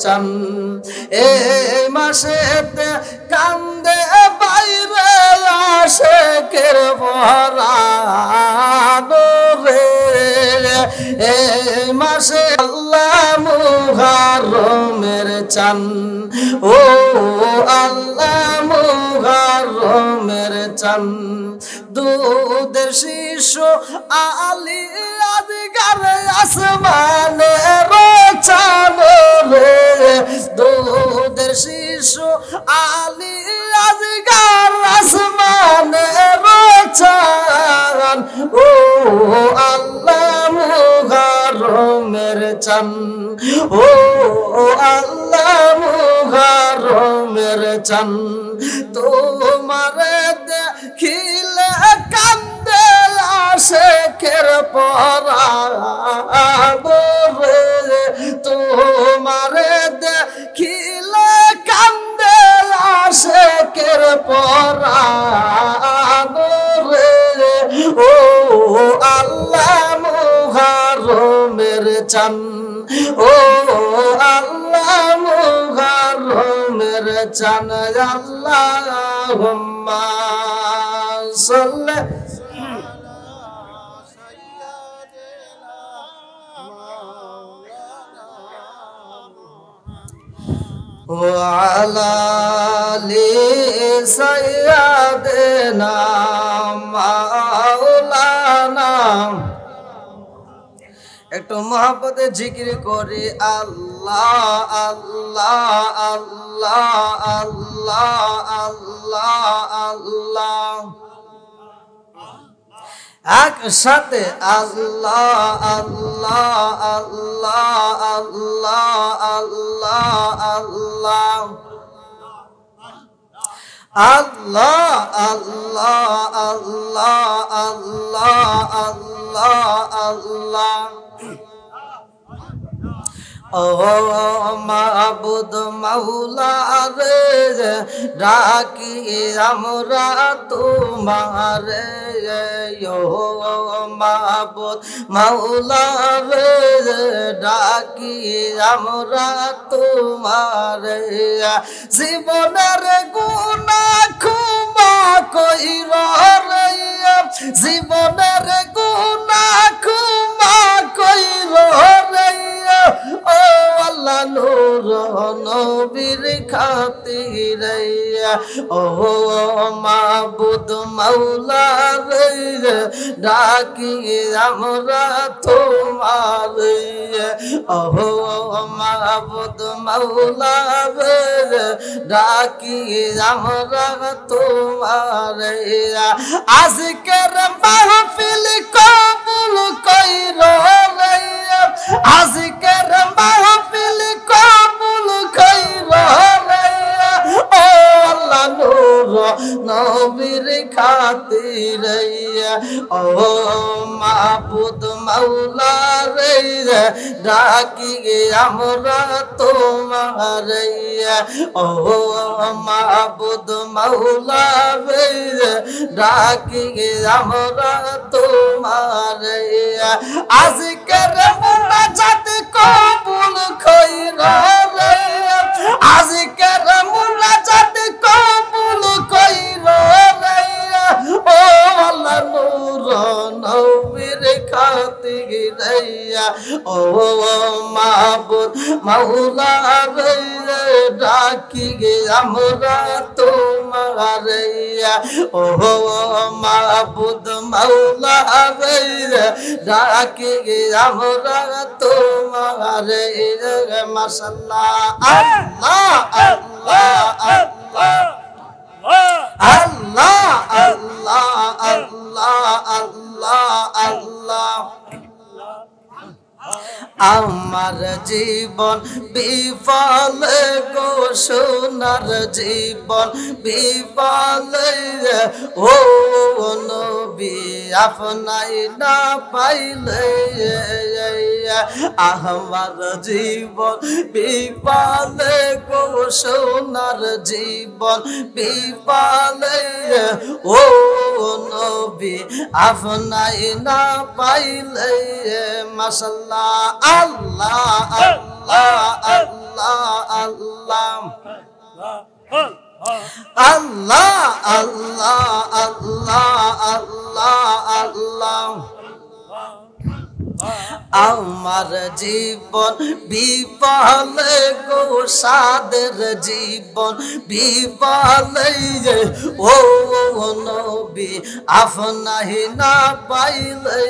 চান এই মাসেতে কান্দে বাইরে আশেকের পরাণ রে এই মাসে আল্লাহ মুহররমের চান ও আল্লাহ মুহররমের চান দুধের শিশু আলী আজগার আসমানের চান রে দুধের শিশু আলী আজগার আসমানের চান ও আল্লাহ মুহররমের চান ও আল্লাহ মুহররমের চান তোমারে দেখিলে কান্দে আশেকের পরাণ রে তোমারে দেখিলে কান্দে আশেকের পরাণ রে ও আল্লাহ মুহররমের চান ও আল্লাহ মুহররমের চান আল্লাহুম্মা সাল্লি وعلى آل سيدنا مولانا একটু মহব্বতে জিকির করি আল্লাহ আল্লাহ আল্লাহ আল্লাহ আল্লাহ আল্লাহ একসাথে আল্লাহ আল্লাহ আল্লাহ আল্লাহ আল্লাহ আল্লাহ আল্লাহ আল্লাহ আল্লাহ আল্লাহ আল্লাহ ও মাবুদ মাওলা রে ডাকি আমরা তোমারে ও মাবুদ মাওলা রে ডাকি আমরা তোমারে জীবনের গুনাহ ক্ষমা কইরা রে জীবনের গুনাহ ক্ষমা কইরা রে ও আল্লাহ নূর নবীর খাতিরে ও মাবুদ মাওলা রে ডাকি আমরা তোমারে ও মাবুদ মাওলা রে ডাকি আমরা তোমারে আজকের মাহফিল কবুল কইরো রে আজকের মাহফিল কবুল কইরো রে ও আল্লাহ নূর নবীর খাতিরে ও মাবুদ মাওলা রে ডাকি আমরা তোমারে ও মাবুদ মাওলা রে ডাকি আমরা তোমারে আজকের মুনাজাত কবুল কইরা রে আজকের মুনাজাত কবুল কইরা রে ও আল্লাহ নূর নবীর খাতিরে ও মাবুদ মাওলা রে ডাকি আমরা তোমারে ও মাবুদ মাওলা রে ডাকি আমরা তোমারে মাশাআল্লাহ আল্লাহ আল্লাহ আল্লাহ আল্লাহ আল্লাহ আল্লাহ আল্লাহ আল্লাহ আমার জীবন বিফল গো সোনার জীবন বিফল ও নবী আপনাই না পাইলে আমার জীবন বিফল গো সোনার জীবন বিফল ও নবী আপনাই না পাইলে মাশাআল্লাহ আল্লাহ আল্লাহ আল্লাহ আল্লাহ আল্লাহ আল্লাহ আল্লাহ আমার জীবন বিপালে গো সাদের জীবন বিপালে ও নবী আপনাহি না পাইলে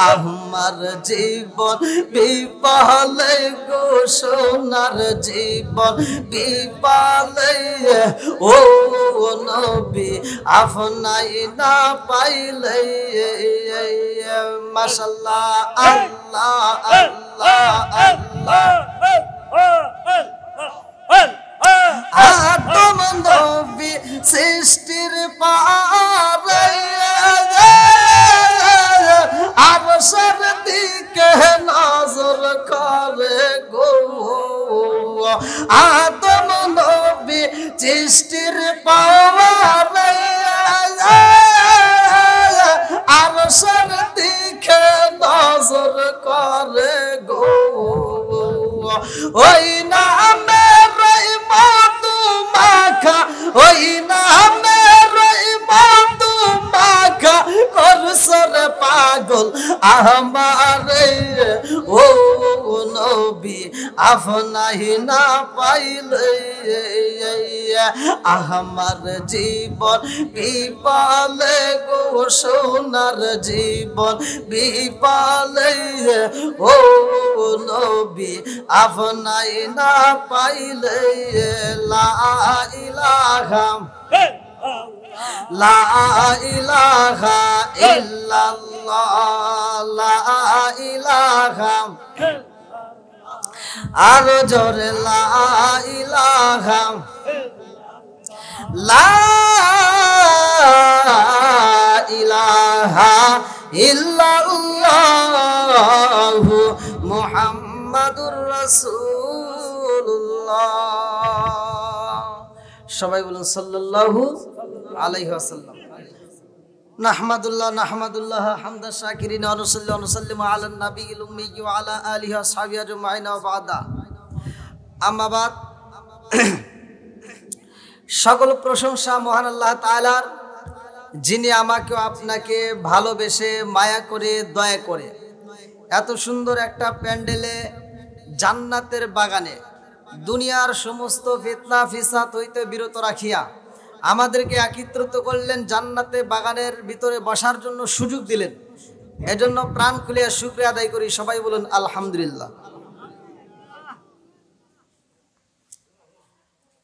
আমার জীবন বিপালে গো সোনার জীবন বিপালে ও নবী আপনাহি না পাইলে মাশাআল্লাহ আল্লাহ আল্লাহ আল্লাহ আদম নবী সৃষ্টির পারে আরশের দিকে নজর করে গো আদম নবী সৃষ্টির পারে আরশের দিকে নজর করে গো ওই নামের মধু মাখা ওই নামের মধু মাখা করসর পাগল আমারে ও নবী আপনাহি না পাইলে আমার জীবন বিপালে গো সোনার জীবন বিপালে ও নবী আপনাহি না পাইলে লা ইলাহা লা ইলাহা ইল্লাল্লাহ লা ইলাহা আর জোরে লা ইলাহা লা ইলাহা ইল্লাল্লাহ মুহাম্মাদুর রাসূলুল্লাহ সবাই বলুন সাল্লাল্লাহু আলাইহি ওয়াসাল্লাম নাহমাদুল্লাহ হামদা শাকিরিন ওয়া নুসাল্লিমু আলা নবিয়িল উম্মি ওয়া আলা আলিহি ওয়া সাহবিহি আজমাইন ওয়া বাদা আম্মা বাদ সকল প্রশংসা মহান আল্লাহ তাআলার যিনি আমাকে আপনাকে ভালোবেসে মায়া করে দয়া করে এত সুন্দর একটা প্যান্ডেলে জান্নাতের বাগানে দুনিয়ার সমস্ত ফিতনা ফিসাদ হইতে বিরত রাখিয়া আমাদেরকে একত্রিত করলেন জান্নাতে বাগানের ভিতরে বসার জন্য সুযোগ দিলেন এজন্য প্রাণ খুলিয়া শুকরিয়া আদায় করি সবাই বলুন আলহামদুলিল্লাহ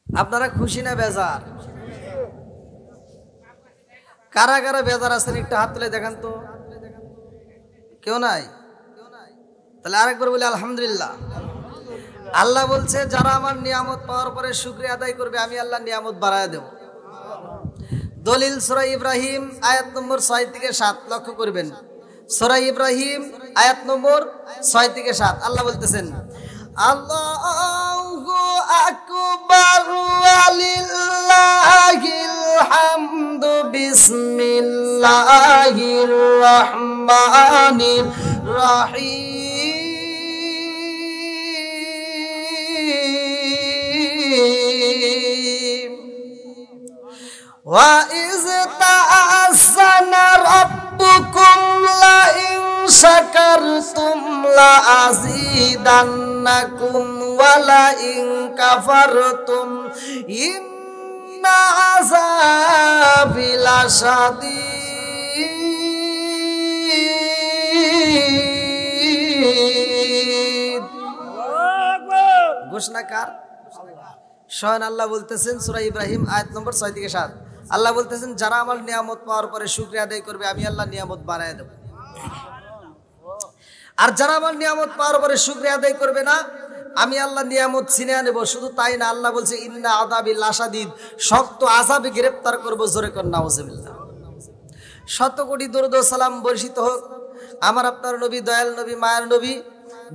আপনারা খুশি না বেজার কারা কারা বেজার আছেন একটা হাত তুলে দেখান তো কেউ নাই তাহলে আরেকবার বলি আলহামদুলিল্লাহ আল্লাহ বলছে যারা আমার নিয়ামত পাওয়ার পরে শুকরিয়া আদায় করবে আমি আল্লাহ নিয়ামত বাড়ায় দেব দলিল সূরা ইব্রাহিম আয়াত নম্বর 6 থেকে 7 লক্ষ্য করবেন সূরা ইব্রাহিম আয়াত নম্বর 6 থেকে 7 আল্লাহ বলতেছেন আল্লাহু আকবার ওয়ালিল্লাহিল হামদু বিসমিল্লাহির রহমানির রহিম ওয়া ইয তা'আসানা রাব্বুকুম লা ইন শাকারতুম লা আযীদান্নাকুম ওয়া লা ইন কাফারতুম ইন্না আযাবি লাশাদীদ ঘোষণাকার স্বয়ং আল্লাহ বলতেছেন সূরা ইব্রাহিম আয়াত নম্বর 6 থেকে 7 আল্লাহ বলতেছেন যারা আমার নিয়ামত পাওয়ার পরে শুকরিয়া আদায় করবে আমি আল্লাহ নিয়ামত বাড়ায় দেব আর যারা আমার নিয়ামত পাওয়ার পরে শুকরিয়া আদায় করবে না আমি আল্লাহ নিয়ামত ছিনিয়ে নেব শুধু তাই না আল্লাহ বলছে ইন্না আযাবি লাশাদীদ শক্ত আযাবে গ্রেফতার করব জোরে কর নাউজুবিল্লাহ শত কোটি দরুদ ও সালাম বর্ষিত হোক আমার আপনার নবী দয়াল নবী মায়ার নবী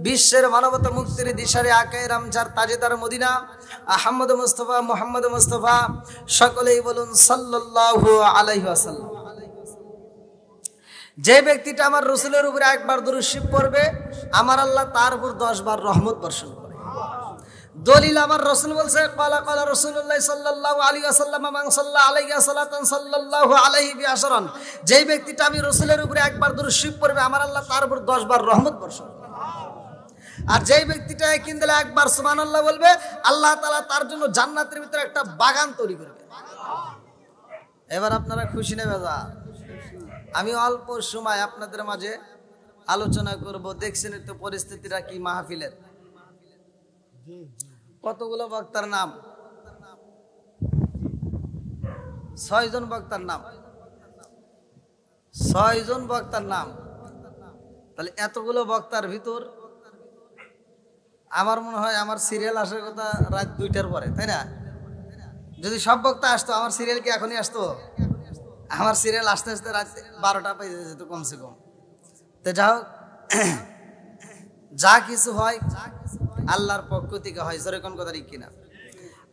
বিশ্বের মানবতা মুক্তির দিশারি আকায়ে রামজার তাজেদার মদিনা আহমদ মুস্তাফা মুহাম্মদ মুস্তাফা সকলেই বলুন সাল্লাল্লাহু আলাইহি ওয়াসাল্লাম যে ব্যক্তিটা আমার রাসূলের উপরে একবার দুরূদ শরীফ পড়বে আমার আল্লাহ তার উপর 10 বার রহমত বর্ষণ করে দলিল আমার রাসূল বলছে ক্বালা ক্বালা রাসূলুল্লাহ সাল্লাল্লাহু আলাইহি ওয়াসাল্লাম মান সাল্লা আলাইহি সালাতান সাল্লাল্লাহু আলাইহি বিআশরান, যেই ব্যক্তিটা আমি রাসূলের উপরে একবার দরুদ শরীফ পড়বে আমার আল্লাহ তার উপর 10 বার রহমত বর্ষণ করবে। আর যেই ব্যক্তিটা একদিন দিলে একবার সুবহানাল্লাহ বলবে আল্লাহ তাআলা তার জন্য জান্নাতের ভিতরে একটা বাগান তৈরি করবে। এবার আপনারা খুশি না বেজার? আমি অল্প সময় আপনাদের মাঝে আলোচনা করব। দেখছেন তো পরিস্থিতিটা কি মাহফিলের। কতগুলো বক্তার নাম? 6 জন বক্তার নাম। 6 জন বক্তার নাম। তাহলে এতগুলো বক্তার ভিতর আমার মনে হয় আমার সিরিয়াল আসার কথা রাত 2টার পরে, তাই না? যদি সব বক্তা আসতো আমার সিরিয়াল কি এখনই আসতো? আমার সিরিয়াল আসতে আসতে রাত 12টা বেজে যেত কমসে কম। তো যাই হোক, যা কিছু হয় আল্লাহর পক্ষ থেকে হয়, জোরে কোন কথা ঠিক কিনা?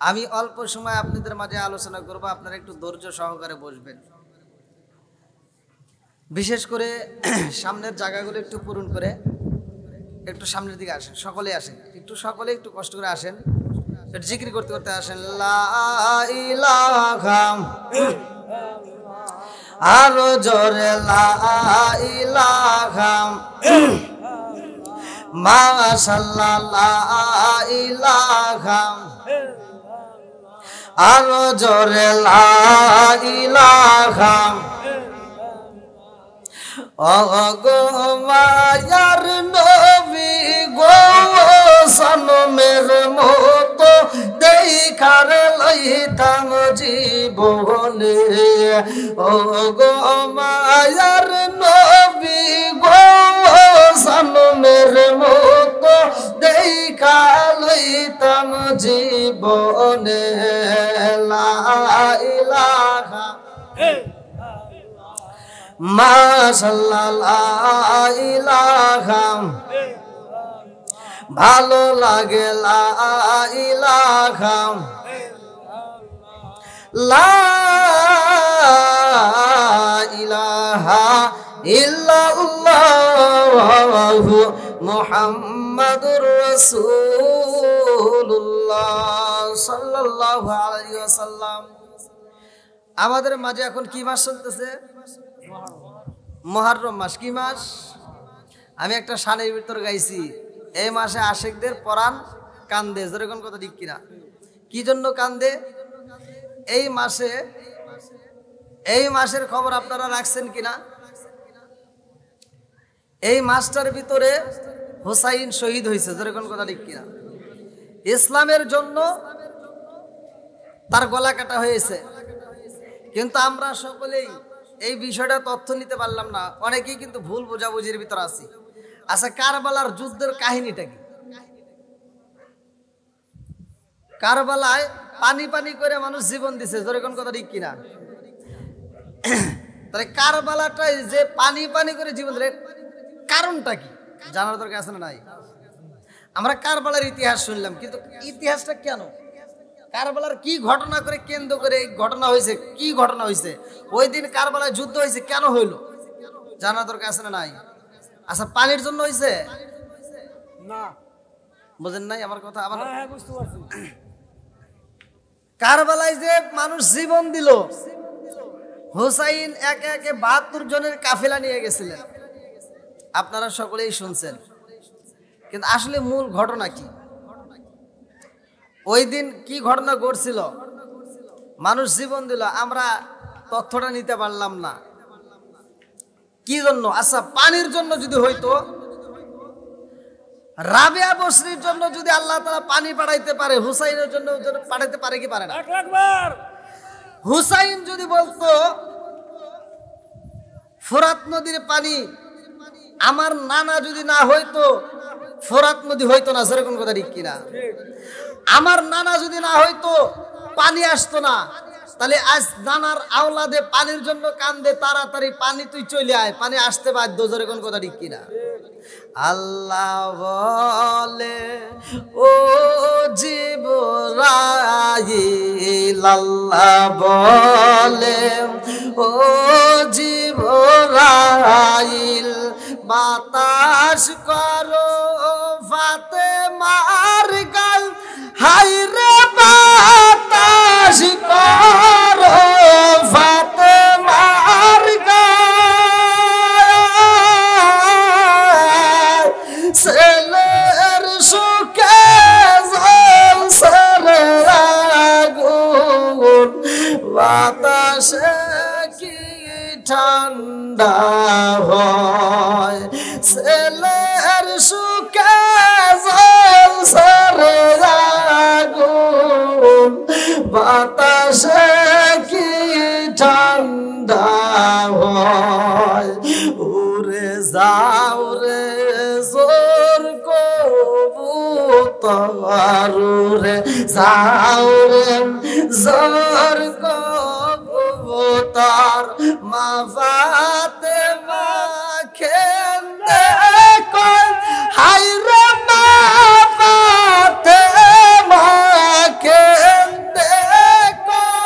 আমি অল্প সময় আপনাদের মাঝে আলোচনা করব, আপনারা একটু ধৈর্য সহকারে বসবেন। বিশেষ করে সামনের জায়গাগুলো একটু পূরণ করে একটু সামনের দিকে আসেন, সকলে আসেন, একটু সকলে একটু কষ্ট করে আসেন, একটু জিকির করতে করতে আসেন। লা ইলাহা, আরো জোরে লা ইলাহা, মাশাআল্লাহ লা ইলাহা, আরো জোরে লা ইলাহা। ওগো মায়ার নবী গো সনমের মতো দেখার লইতাম জীবনে। ওগো মায়ার নবী গো সনমের মতো দেখা লইতাম জীবনে। লা ইলাহা মাশাআল্লাহ লা ইলাহা, ভালো লাগে লা ইলাহা, লা ইলাহা ইল্লাল্লাহু মুহাম্মাদুর রাসূলুল্লাহ সাল্লাল্লাহু আলাইহি ওয়াসাল্লাম। আমাদের মাঝে এখন কি মাস চলতেছে? মুহররম মাস। কি মাস? আমি একটা শানের ভিতর গাইছি, এই মাসে আশিকদের পরাণ কান্দে। জোরে কোন কথা ঠিক কিনা? কি জন্য কান্দে? এই মাসের খবর আপনারা রাখছেন কিনা? এই মাসটার ভিতরে হুসাইন শহীদ হয়েছে। জোরে কোন কথা ঠিক কিনা? ইসলামের জন্য তার গলা কাটা হয়েছে। কিন্তু আমরা সকলেই এই বিষয়টা তথ্য নিতে পারলাম না, অনেকেই কিন্তু ভুল বোঝাবুঝির ভিতর আছি। আচ্ছা, কারবালার যুদ্ধের কাহিনীটা কি? কারবালায় পানি পানি করে মানুষ জীবন দিছে। জোরে কোন কথা ঠিক কিনা? তাহলে কারবালাটাই যে পানি পানি করে জীবন দিলে কারণটা কি জানার দরকার আছে না নাই? আমরা কারবালার ইতিহাস শুনলাম, কিন্তু ইতিহাসটা কেন, কারবালার কি ঘটনা করে কেন্দ্র করে এই ঘটনা হয়েছে, কি ঘটনা হয়েছে, ওই দিন কারবালায় যুদ্ধ হয়েছে, কেন হইল জানার দরকার আছে না নাই? আচ্ছা, পানির জন্য হয়েছে না? বুঝেন নাই আমার কথা? আবার কারবালায় যে মানুষ জীবন দিল, হুসাইন একে একে 72 জনের কাফেলা নিয়ে গেছিলেন, আপনারা সকলেই শুনছেন। কিন্তু আসলে মূল ঘটনা কি? ওই দিন কি ঘটনা ঘটছিল? মানুষ জীবন দিল, আমরা তথ্যটা নিতে পারলাম না। কি জন্য? আচ্ছা, পানির জন্য যদি হইতো, রাবিয়া বসরির জন্য যদি আল্লাহ তাআলা পানি পাঠাইতে পারে, হুসাইনের জন্য পাঠাইতে পারে কি পারে না? হুসাইন যদি বলতো ফোরাত নদীর পানি, আমার নানা যদি না হইতো ফোরাত নদী হইতো না। সেরকম কথা ঠিক কিনা? আমার নানা যদি না হইতো পানি আসতো না। তাহলে আজ নানার আওলাদে পানির জন্য কান্দে, তাড়াতাড়ি পানি তুই চলে আয়, পানি আসতে বাধ্য। জোরে কোন কথা ঠিক কিনা? আল্লাহ বলে ও জিবরাইল, আল্লাহ বলে ও জিবরাইল, বাতাস করো ফাতেমার গাল ছেলের সুখে জ্বলছে রে আগুন বাতাসে কি ঠান্ডা হয় ছেলের সুখে জ্বলছে রে আগুন বাতাসে কি ঠান্ডা হয় উড়ে যাও রে জোর কবুতর উড়ে যাও রে জোর কবুতর মা ফাতেমা খেন্দে কই হায় রে মা ফাতেমা খেন্দে কই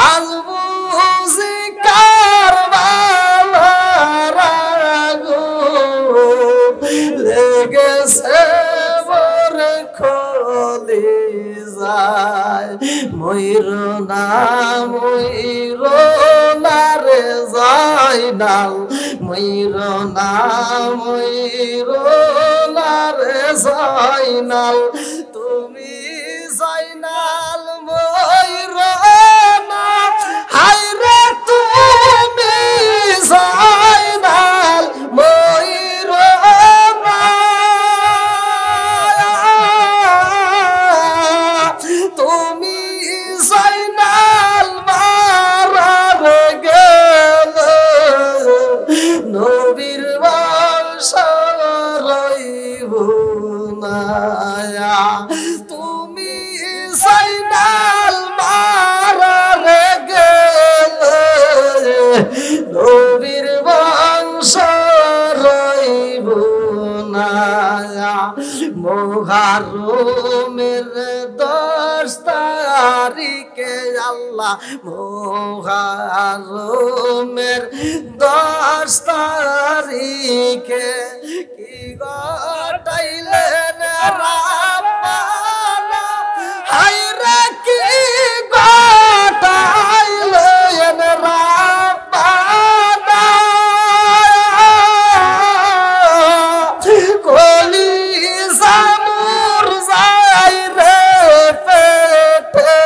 আজ বুঝি কারবালার আগুন লেগেছে মোর কলিজায় মইরো না রে জাইনাল মইরো না রে জাইনাল তুমি জাইনাল মইরো না হায় রে তুমি জাইনাল মইরো না তুমি জাইনাল মারার গেলে নবীর বংশ রইব না তুমি জাইনাল মারার গেলে নবীর বংশ রইব না মুহররমের 10 তারিখে আল্লাহ মুহররমের 10 তারিখে কি ঘটাইলেন রাব্বানা হায় রে কি ঘটাইলেন রাব্বানা কলিজা মুরঝাই রে পেটে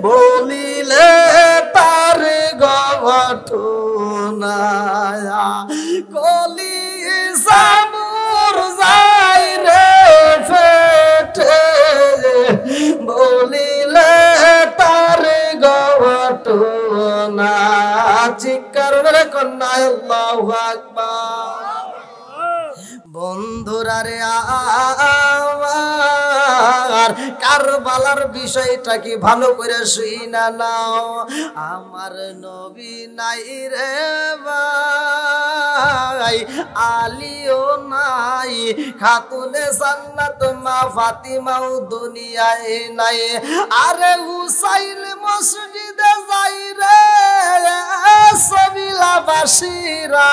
বলিলে তার ঘটনা কলিজা মুরঝাই রে পেটে বলিলে তার ঘটনা চিৎকার করে কন্যা আল্লাহু আকবার বন্ধুরা রে আমার কারবালার বিষয়টা কি ভালো করে শুইনা নাও আমার নবী নাই রে ভাই আলীও নাই খাতুনে জান্নাত মা ফাতিমাও দুনিয়ায় নাই আরে হুসাইন মসজিদে যাই রে সবিলাবাসীরা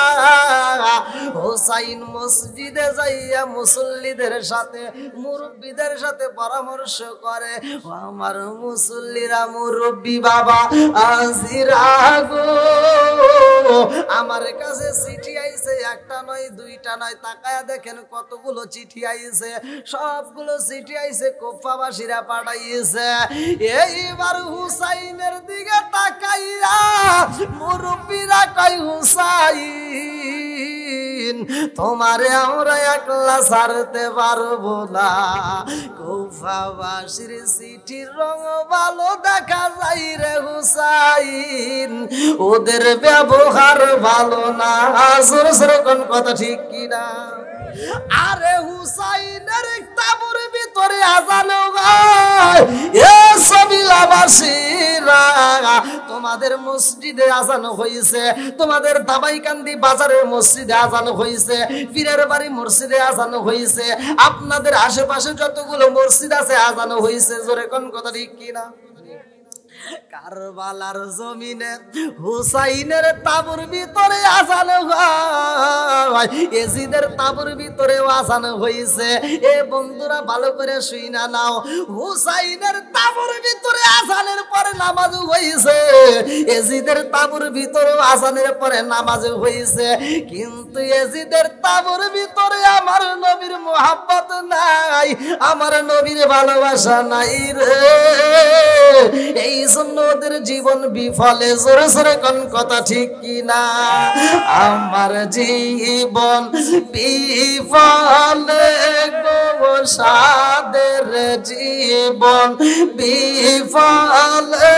হুসাইন মসজিদে যাইয়া মুসল্লিদের সাথে মুরব্বিদের সাথে পরামর্শ করে ও আমার মুসল্লিরা মুরব্বি বাবা আজিরা গো আমার কাছে চিঠি আইছে একটা নয় দুইটা নয় তাকায়া দেখেন কতগুলো চিঠি আইছে সবগুলো চিঠি আইছে কুফাবাসীরা পাঠাইছে এইবার হুসাইনের দিকে তাকাইয়া মুরব্বিরা কয় হুসাইন তোমারে আমরা একলা ছাড়তে পারবো না কুফাবাসীর চিঠির রং ভালো দেখা যায় রে হুসাইন ওদের ব্যবহার ভালো না জোরে জোরে কোন কথা ঠিক কিনা আরে হুসাইনের তাবুর ভিতরে আজান হয় এ সবিলাবাসীরা তোমাদের মসজিদে আজান হইছে তোমাদের দাবাইকান্দি বাজারের মসজিদে আজান হইছে পীরের বাড়ি মসজিদে আজান হইছে আপনাদের আশেপাশে যতগুলো মসজিদ আছে আজান হইছে জোরে কোন কথা ঠিক কিনা কারবালার জমিনে হুসাইনের তাবুর ভিতরে আজান এজিদের তাবুর ভিতরেও আজান হয়েছে। এ বন্ধুরা ভালো করে শুইনা নাও, হুসাইনের তাবুর ভিতরে আজানের পরে নামাজ হয়েছে, এজিদের তাবুর ভিতরেও আজানের পরে নামাজ হয়েছে, কিন্তু এজিদের তাবুর ভিতরে আমার নবীর মোহাব্বত নাই, আমার নবীর ভালোবাসা নাই রে। এই জন্য ওদের জীবন বিফলে। জোরে জোরে কোন কথা ঠিক কিনা? আমার জীবন বিফলে গো সাদের জীবন বিফলে,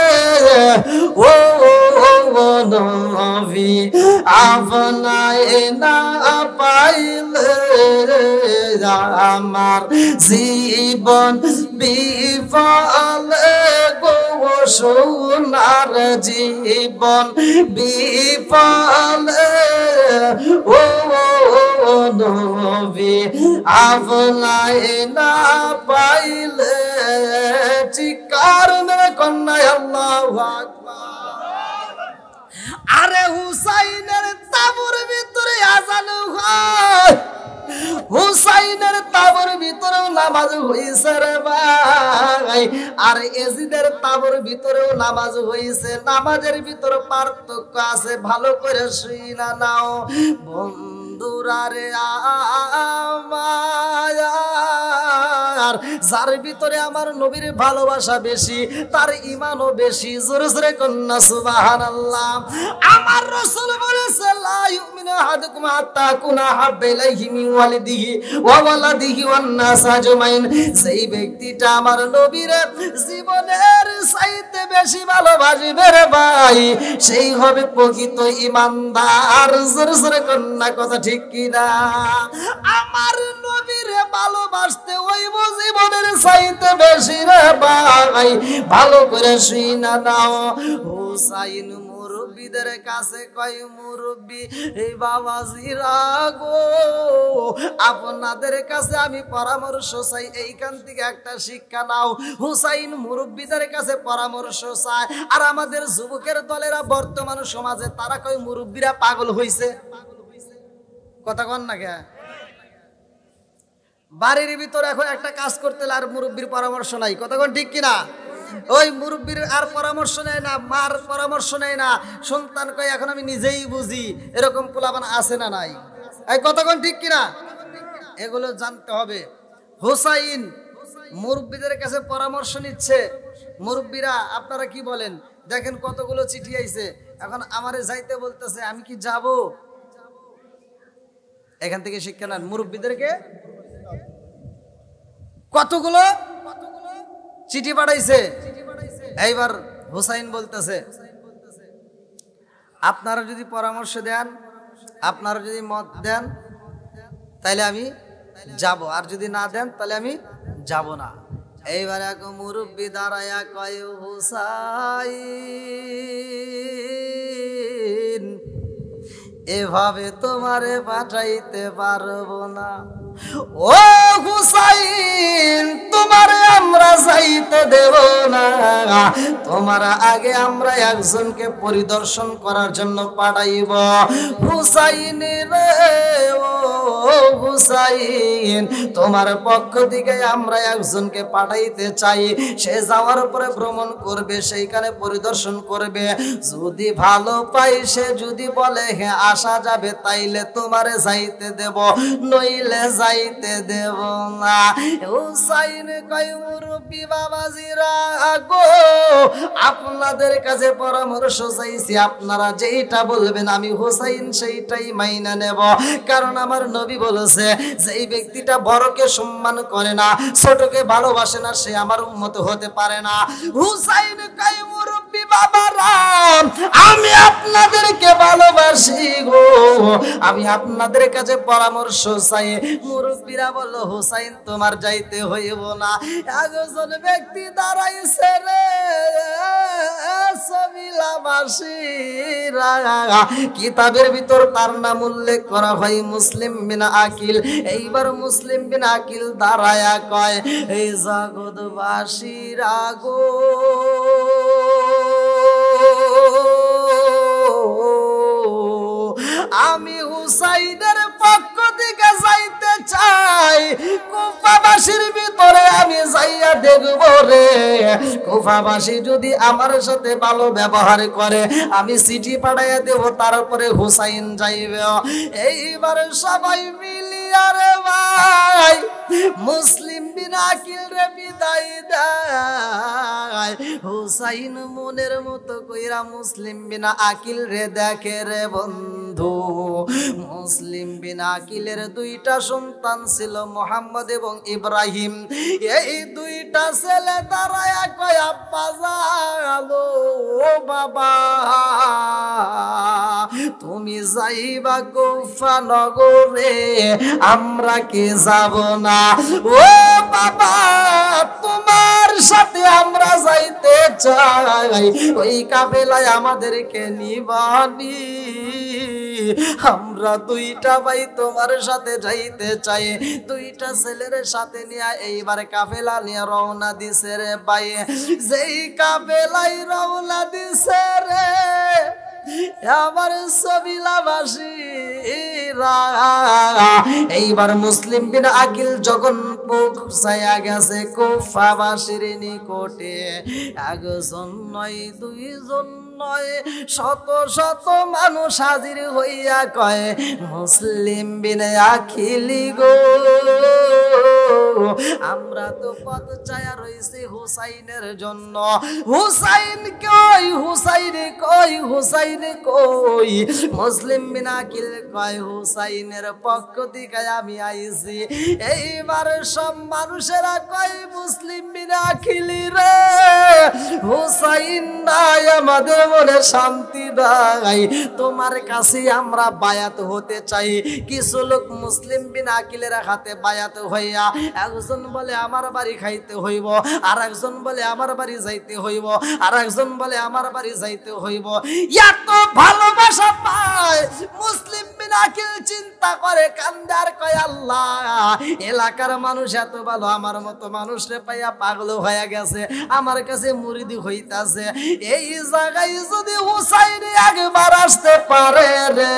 ও নবী আপনায় না পাইলে আমার জীবন বিফলে গো সোনার জীবন বিফলে, ও নবী আপনায় না পাইলে। চিৎকার মেরে কন্যায় আল্লাহু আকবার। আরে হুসাইনের তাবুর ভিতরে আজান হয়, হুসাইনের তাবুর ভিতরেও নামাজ হইছে রে ভাই, আর এজিদের তাবুর ভিতরেও নামাজ হইছে। নামাজের ভিতরে পার্থক্য আছে, ভালো করে শুইনা নাও বন্ধুরা রে আমার। যার ভিতরে আমার নবীর ভালোবাসা বেশি, তার ঈমানও বেশি। জোরে জোরে কন্যা সুবহানাল্লাহ। আমার রাসূল বলেছে, লা ইউমিনু আহাদুকুম হাত্তা কুনা হাব্বা ইলাইহি মিন ওয়ালিদিহি ওয়া ওয়ালাদিহি ওয়ান নাস আজমাইন। সেই ব্যক্তিটা আমার নবীর জীবনের চাইতে বেশি ভালোবাসবে রে ভাই, সেই হবে প্রকৃত ঈমানদার। জোরে জোরে কন্যা কথা ঠিক কিনা? আমার নবীর ভালোবাসতে হইব জীবনের চাইতে বেশি রে ভাই। ভালো করে শুইনা নাও, হুসাইন মুরব্বিদের কাছে কয়, মুরব্বি এই বাবাজিরা গো, আপনাদের কাছে আমি পরামর্শ চাই, এইখান থেকে একটা শিক্ষা নাও। হুসাইন মুরব্বিদের কাছে পরামর্শ চায়, আর আমাদের যুবকের দলেরা বর্তমান সমাজে তারা কয় মুরব্বিরা পাগল হইছে। কথা কন না কে? বাড়ির ভিতরে এখন একটা কাজ করতে আর মুরব্বির পরামর্শ নাই। কথা কন ঠিক কিনা? ওই মুরব্বির আর পরামর্শ নেয় না, মার পরামর্শ নেয় না, সন্তান কয় এখন আমি নিজেই বুঝি। এরকম পোলাপান আছে না নাই? এই কথা কন ঠিক কিনা? এগুলো জানতে হবে। হুসাইন মুরব্বিদের কাছে পরামর্শ নিচ্ছে। মুরব্বিরা আপনারা কি বলেন? দেখেন কতগুলো চিঠি আইছে, এখন আমারে যাইতে বলতেছে, আমি কি যাব? এখান থেকে শিক্ষা নেন মুরব্বিদেরকে। কতগুলো চিঠি পাঠাইছে। এইবার হুসাইন বলতেছে, আপনারা যদি পরামর্শ দেন, আপনারা যদি মত দেন, তাহলে আমি যাব, আর যদি না দেন তাহলে আমি যাব না। এইবার এক মুরব্বি দাঁড়ায়া কয়, হুসাইন এভাবে তোমারে পাঠাইতে পারবো না। ও হুসাইন তোমারে আমরা যাইতে দেব না, তোমার আগে আমরা একজনকে পরিদর্শন করার জন্য পাঠাইব। হুসাইন রে ও হুসাইন, তোমার পক্ষ থেকে আমরা একজনকে পাঠাইতে চাই। সে যাওয়ার পরে ভ্রমণ করবে, সেইখানে পরিদর্শন করবে। যদি ভালো পাই, সে যদি বলে হ্যাঁ আসা যাবে, তাইলে তোমারে যাইতে দেব, নইলে যাইতে দেব না। হুসাইন কয়, মুরব্বি বাবাজিরা গো, আপনাদের কাছে পরামর্শ চাইছি, আপনারা যেইটা বলবেন আমি হুসাইন সেইটাই মাইনা নেব। কারণ আমার নবী বলেছে, যেই ব্যক্তিটা বড়কে সম্মান করে না, ছোটকে ভালোবাসে না, সে আমার উম্মত হতে পারে না। হুসাইন কয়, মুরব্বি বাবারা আমি আপনাদেরকে ভালোবাসি গো, আমি আপনাদের কাছে পরামর্শ চাই। মুরব্বিরা বলল, হুসাইন তোমার যাইতে হইব না। একজন ব্যক্তি দাঁড়াইছে রে কিতাবের ভিতর তার নাম উল্লেখ করা হয় মুসলিম বিন আকিল। এইবার মুসলিম বিন আকিল দাঁড়ায়া কয়, এই জগৎবাসীরা গো, আমি হুসাইনের পক্ষ কুফাবাসীর ভিতরে আমি যাইয়া দেখব রে, কুফাবাসী যদি আমার সাথে ভালো ব্যবহার করে আমি চিঠি পাঠাইয়া দেব, তারপরে হুসাইন যাইবে। এইবার সবাই মিলিয়া রে ভাই মুসলিম বিন আকিল রে বিদায় দেয়। হুসাইন মনের মতো কইরা মুসলিম বিন আকিল রে দেখে রে বন্ধু। মুসলিম বিন আকিলের দুইটা সন্তান ছিল, মোহাম্মদ এবং ইব্রাহিম। এই দুইটা ছেলে দাঁড়ায়া কয় আব্বা জানো, ও বাবা তুমি যাইবা কুফা নগরে, আমরা কি যাব না? ও বাবা তোমার সাথে আমরা যাইতে চাই, ওই কাফেলায় আমাদেরকে নিবানি। আমরা দুইটা ভাই তোমার সাথে যাইতে চাই। দুইটা ছেলের সাথে নিয়ে এইবার কাফেলা নিয়ে রওনা দিছে রে ভাই। যেই কাফেলাই রওনা দিছে রে আমার সবিলাবাসীরা, এইবার মুসলিম বিন আকিল যখন পৌঁছায়া গেছে কুফাবাসীর নিকটে, একজন নয় দুইজন নয় শত শত মানুষ হাজির হইয়া কয় মুসলিম বিন আকিলি গো, আমরা তো পথ চায়া রইছি হুসাইনের জন্য। হুসাইন কই, হুসাইন কই, হুসাইন কই? মুসলিম বিন আকিল কয় হুসাইনের পক্ষ থেকে আমি আইছি। এইবার সব মানুষেরা কয় মুসলিম বিন আকিলি রে, হুসাইন নাই, আমাদের মনে শান্তি নাই, তোমার কাছে আমরা বায়াত হতে চাই। কিছু লোক মুসলিম বিন আকিলের হাতে বায়াত হইয়া, একজন বলে আমার বাড়ি খাইতে হইব, আর একজন বলে আমার বাড়ি যাইতে হইব, আর একজন বলে আমার বাড়ি যাইতে হইব। এত ভালোবাসা পায় মুসলিম বিন আকিল চিন্তা করে, কান্দার কয় আল্লাহ এলাকার মানুষ এত ভালো, আমার মতো মানুষরে পাইয়া পাগল হয়ে গেছে, আমার কাছে মুরিদি হইতাছে। এই জায়গায় যদি হুসাইন একবার আসতে পারে রে,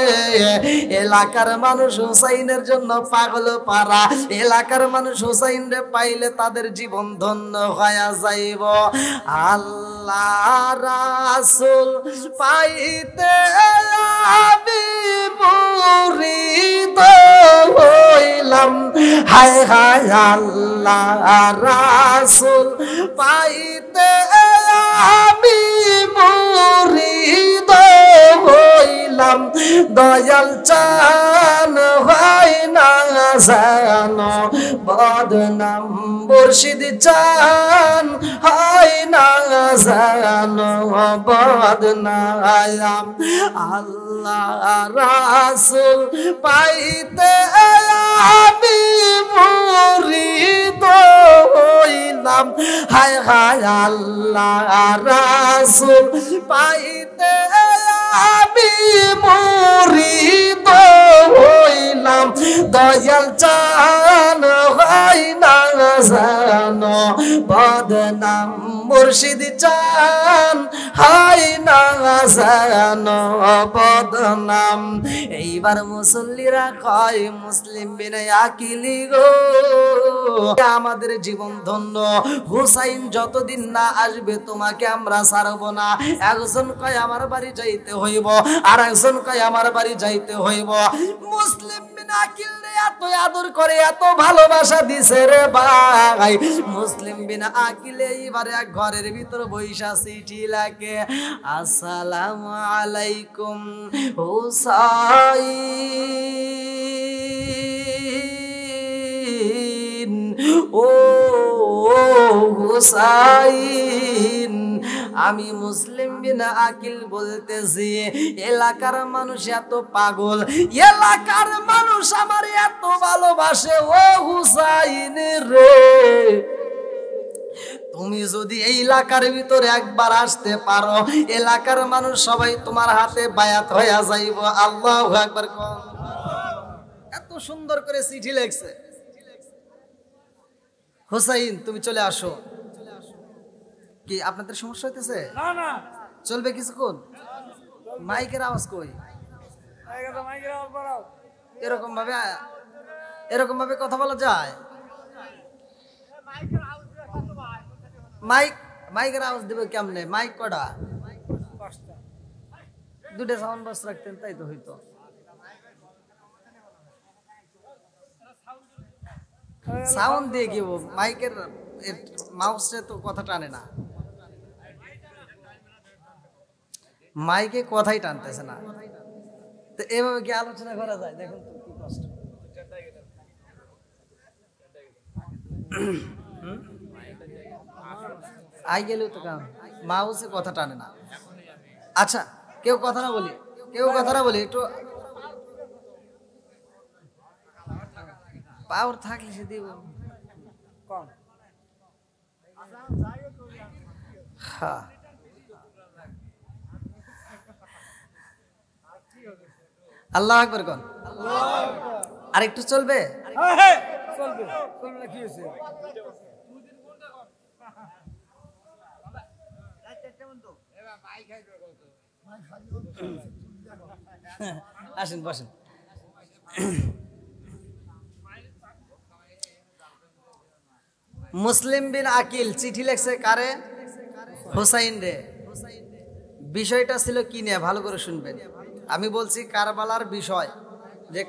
এলাকার মানুষ হুসাইনের জন্য পাগল পারা, এলাকার মানুষ হুসাইন রে পাইলে তাদের জীবন ধন্য হয়ে যাইব। আল্লাহ রাসূল পাইতে আমি মুরিদ হইলাম, হায় হায় আল্লাহ রাসূল পাইতে আমি মুরিদ হইলাম, দয়াল চান হয় না জানো বদনাম, মুর্শিদ চান হয় না জানো বদনাম। আল্লাহ রাসূল পাইতে আমি মুরিদ হইলাম, হায় হায় আল্লাহ রাসূল পাইতে আমি মুরিদ হইলাম, দয়াল চান হয় না জানো বদনাম, মুর্শিদ চান হয় না জানো বদনাম। এইবার মুসল্লিরা কয় মুসলিম বিন আকিলি গো, আমাদের জীবন ধন্য, হুসাইন যতদিন না আসবে তোমাকে আমরা ছাড়ব না। একজন কয় আমার বাড়ি যাইতে হইব, আর একজন কয় আমার বাড়ি যাইতে হইব। মুসলিম বিন আকিল রে এত আদর করে, এত ভালোবাসা দিছে রে ভাই। মুসলিম বিন আকিল এইবার এক ঘরের ভিতর বইসা চিঠি লাগে, আসসালামু আলাইকুম হুসাইন, ও হুসাইন, আমি মুসলিম বিন আকিল বলতেছি, এলাকার মানুষ এত পাগল, এলাকার মানুষ আমার এত ভালোবাসে, ও হুসাইন রে, তুমি যদি এই এলাকার ভিতরে একবার আসতে পারো, এলাকার মানুষ সবাই তোমার হাতে বায়াত হয়ে যাইব। আল্লাহু আকবার। এত সুন্দর করে চিঠি লেখছে, হুসাইন তুমি চলে আসো। কি আপনাদের সমস্যা হইতেছে? না না, চলবে কিছুক্ষণ। মাইকের আওয়াজ কই? এরকম ভাবে এরকম ভাবে কথা বলা যায়? মাইকের আওয়াজ দেবে কেমনে? মাইক কটা? দুটো সাউন্ড বক্স রাখতেন তাই তো হইতো। সাউন্ড দিয়ে কি মাইকের মাউসে তো কথা টানে না, মাইকে কথাই টানতেছে না। তো এভাবে কি আলোচনা করা যায়? দেখুন তো কি কষ্ট। আই গেলেও তো কারণ মাউসে কথা টানে না। আচ্ছা কেউ কথা না বলি, একটু পাওয়ার থাকলে সে দিব কম। হ্যাঁ আল্লাহ আকবার কোন। আর একটু চলবে? আসেন বসেন। মুসলিম বিন আকিল চিঠি লেখছে কারে? হুসাইন রে। বিষয়টা ছিল কি নিয়ে ভালো করে শুনবেন। আমি বলছি কারবালার বিষয়, যে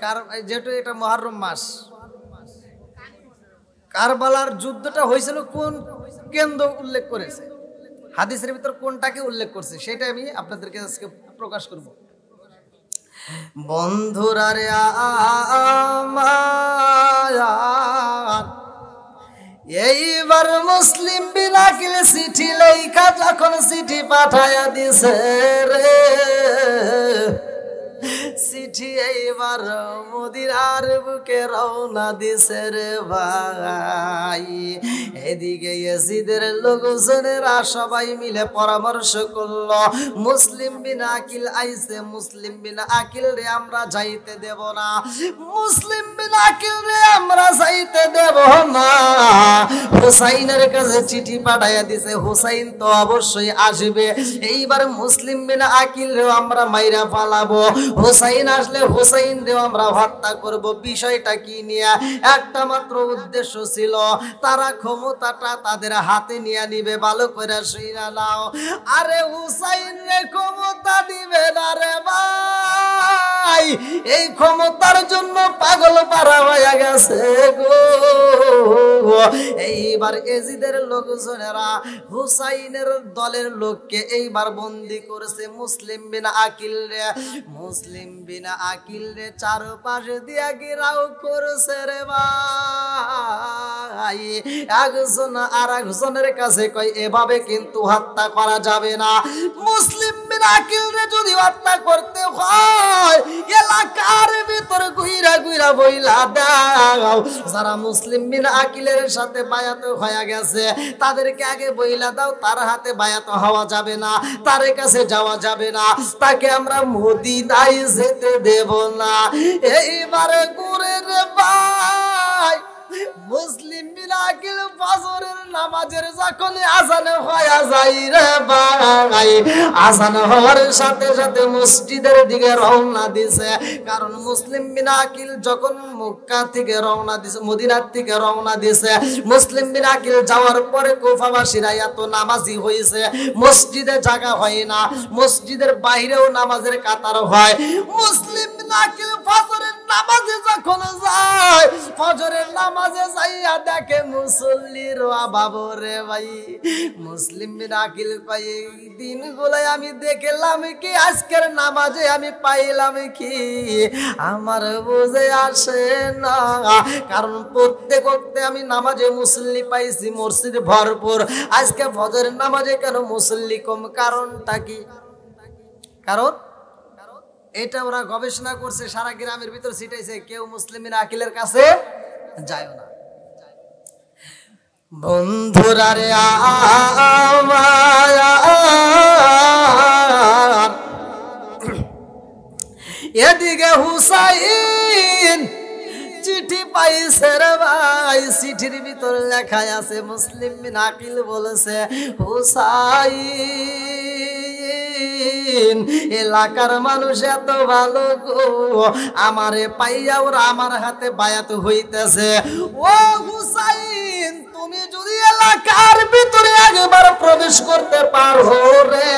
যেহেতু এটা মুহররম মাস, কারবালার যুদ্ধটা হয়েছিল কোন কেন্দ্র উল্লেখ করেছে, হাদিসের ভিতর কোনটাকে উল্লেখ করছে, সেটা আমি আপনাদেরকে আজকে প্রকাশ করব। বন্ধুরা রে আমার, এইবার মুসলিম বিন আকিল চিঠি লেখা যখন চিঠি পাঠায়া দিছে রে, চিঠি এইবার মদিনার বুকে রওনা দিছে রে ভাই। এদিকে ইয়াজিদের লোকজনেরা সবাই মিলে পরামর্শ করলো, মুসলিম বিন আকিল আইছে, মুসলিম বিন আকিল রে আমরা যাইতে দেব না, মুসলিম বিন আকিল রে আমরা যাইতে দেব না। হুসাইনের কাছে চিঠি পাঠাইয়া দিছে, হুসাইন তো অবশ্যই আসবে। এইবার মুসলিম বিন আকিল রে আমরা মাইরা ফালাবো, হুসাইন আসলে হুসাইন রে আমরা হত্যা করব। বিষয়টা কি নিয়ে? একটা মাত্র উদ্দেশ্য ছিল, তারা ক্ষমতাটা তাদের হাতে নিয়ে নিবে। ভালো করে শুইনা নাও। আরে হুসাইন রে ক্ষমতা দিবে না রে ভাই, এই ক্ষমতার জন্য পাগল পারা হয়ে গেছে গো। এইবার এজিদের লোকজনেরা হুসাইনের দলের লোককে এইবার বন্দি করেছে মুসলিম বিন আকিল রে। মুসলিম বিন আকিল রে চারপাশে দিয়া ঘেরাও করেছে রে ভাই। একজন আর একজনের কাছে কয় এভাবে কিন্তু হত্যা করা যাবে না, মুসলিম বিন আকিল রে যদি হত্যা করতে হয় এলাকার ভিতর ঘুইরা ঘুইরা বইলা দাও। যারা মুসলিম বিন আকিলের সাথে বায়াত হয়ে গেছে তাদেরকে আগে বইলা দাও, তার হাতে বায়াত হওয়া যাবে না, তার কাছে যাওয়া যাবে না, তাকে আমরা মদিনায় যেতে দেব না। এইবারে করে রে ভাই, মুসলিম বিন আকিল ফজরের নামাজের যখন আযান হয়ে যায় রে ভাই, আযান হওয়ার সাথে সাথে মসজিদের দিকে রওনা দিছে। কারণ মুসলিম বিন আকিল যখন মক্কা থেকে রওনা দিছে, মদিনার থেকে রওনা দিছে, মুসলিম বিন আকিল যাওয়ার পরে কুফাবাসীরা এত নামাজি হয়েছে, মসজিদে জায়গা হয় না, মসজিদের বাইরেও নামাজের কাতার হয়। মুসলিম বিন আকিল ফজরের নামাজে যখন যায়, ফজরের নামাজে যাইয়া দেখে মুসল্লির অভাব রে ভাই। মুসলিম বিন আকিল কয় এই দিনগুলাই আমি দেখলাম কি, আজকের নামাজে আমি পাইলাম কি, আমার বুঝে আসে না। কারণ প্রত্যেক ওয়াক্তে আমি নামাজে মুসল্লি পাইছি, মসজিদ ভরপুর, আজকে ফজরের নামাজে কেন মুসল্লি কম? কারণটা কি? কারণ এটা ওরা গবেষণা করছে, সারা গ্রামের ভিতর ছিটাইছে, কেউ মুসলিম বিন আকিলের কাছে যায়ও না। বন্ধুরা রে আমার, এদিকে হুসাইন চিঠি পাইছে রে ভাই। চিঠির ভিতর লেখা আছে, মুসলিম বিন আকিল বলেছে হুসাইন এলাকার মানুষ এত ভালো গো, আমারে পাইয়া ওরা আমার হাতে বায়াত হইতেছে। ও হুসাইন, তুমি যদি এলাকার ভিতরে একবার প্রবেশ করতে পারো রে,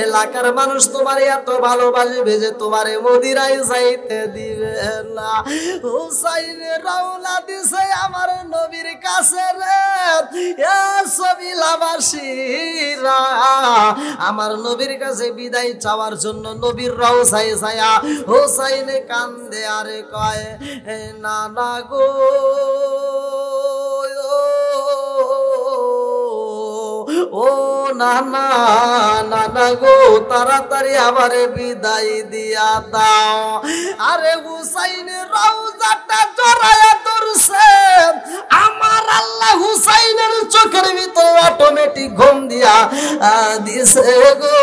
এলাকার মানুষ তোমার এত ভালোবাসবে যে তোমারে মদিরায় যাইতে দিবে না। হুসাইন রওনা দিছে আমার নবীর কাছে রে। এ সবিলাবাসীরা, আমার নবীর কাছে বিদায় চাওয়ার জন্য নবীর রওজায় যায়া হুসাইন কান্দে আর কয়, নানা গো, ও নানা, নানা গো, তাড়াতাড়ি আমারে বিদায় দিয়া দাও। আরে হুসাইনের রওজাটা জড়ায়া ধরছে, আমার আল্লাহ হুসাইনের চোখের ভিতরে অটোমেটিক ঘুম দিয়া দিছে গো।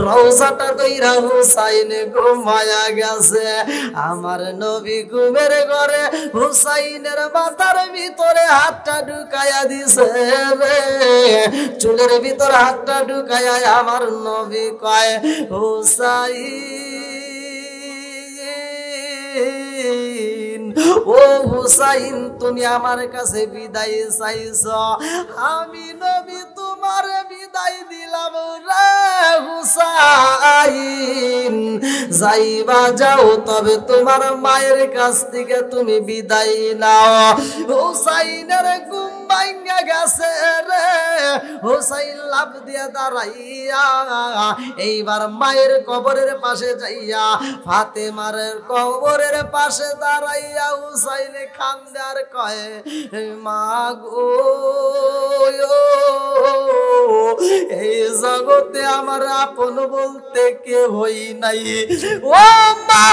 রওজাটা কইরা হুসাইন ঘুমায়া গেছে। আমার নবী ঘুমের ঘরে হুসাইনের মাথার ভিতরে হাতটা ঢুকায়া দিছে রে, চুলের ভিতর হাতটা ঢুকায়া আমার নবী কয়, হুসাইন, ও হুসাইন, তুমি আমার কাছে বিদায় চাইছ, আমি নবী তোমার বিদায় দিলাম রে হুসাইন। যাইবা যাও, তবে তোমার মায়ের কাছ থেকে তুমি বিদায় নাও। হুসাইনের ঘুম ভাঙ্গা গেছে রে। হুসাইন লাফ দিয়া দাঁড়াইয়া এইবার মায়ের কবরের পাশে যাইয়া, ফাতেমার কবরের পাশে দাঁড়াইয়া হুসাইন কান্দে আর কয়, মা গো, এই জগতে আমার আপন বলতে কেউই নাই। ও মা,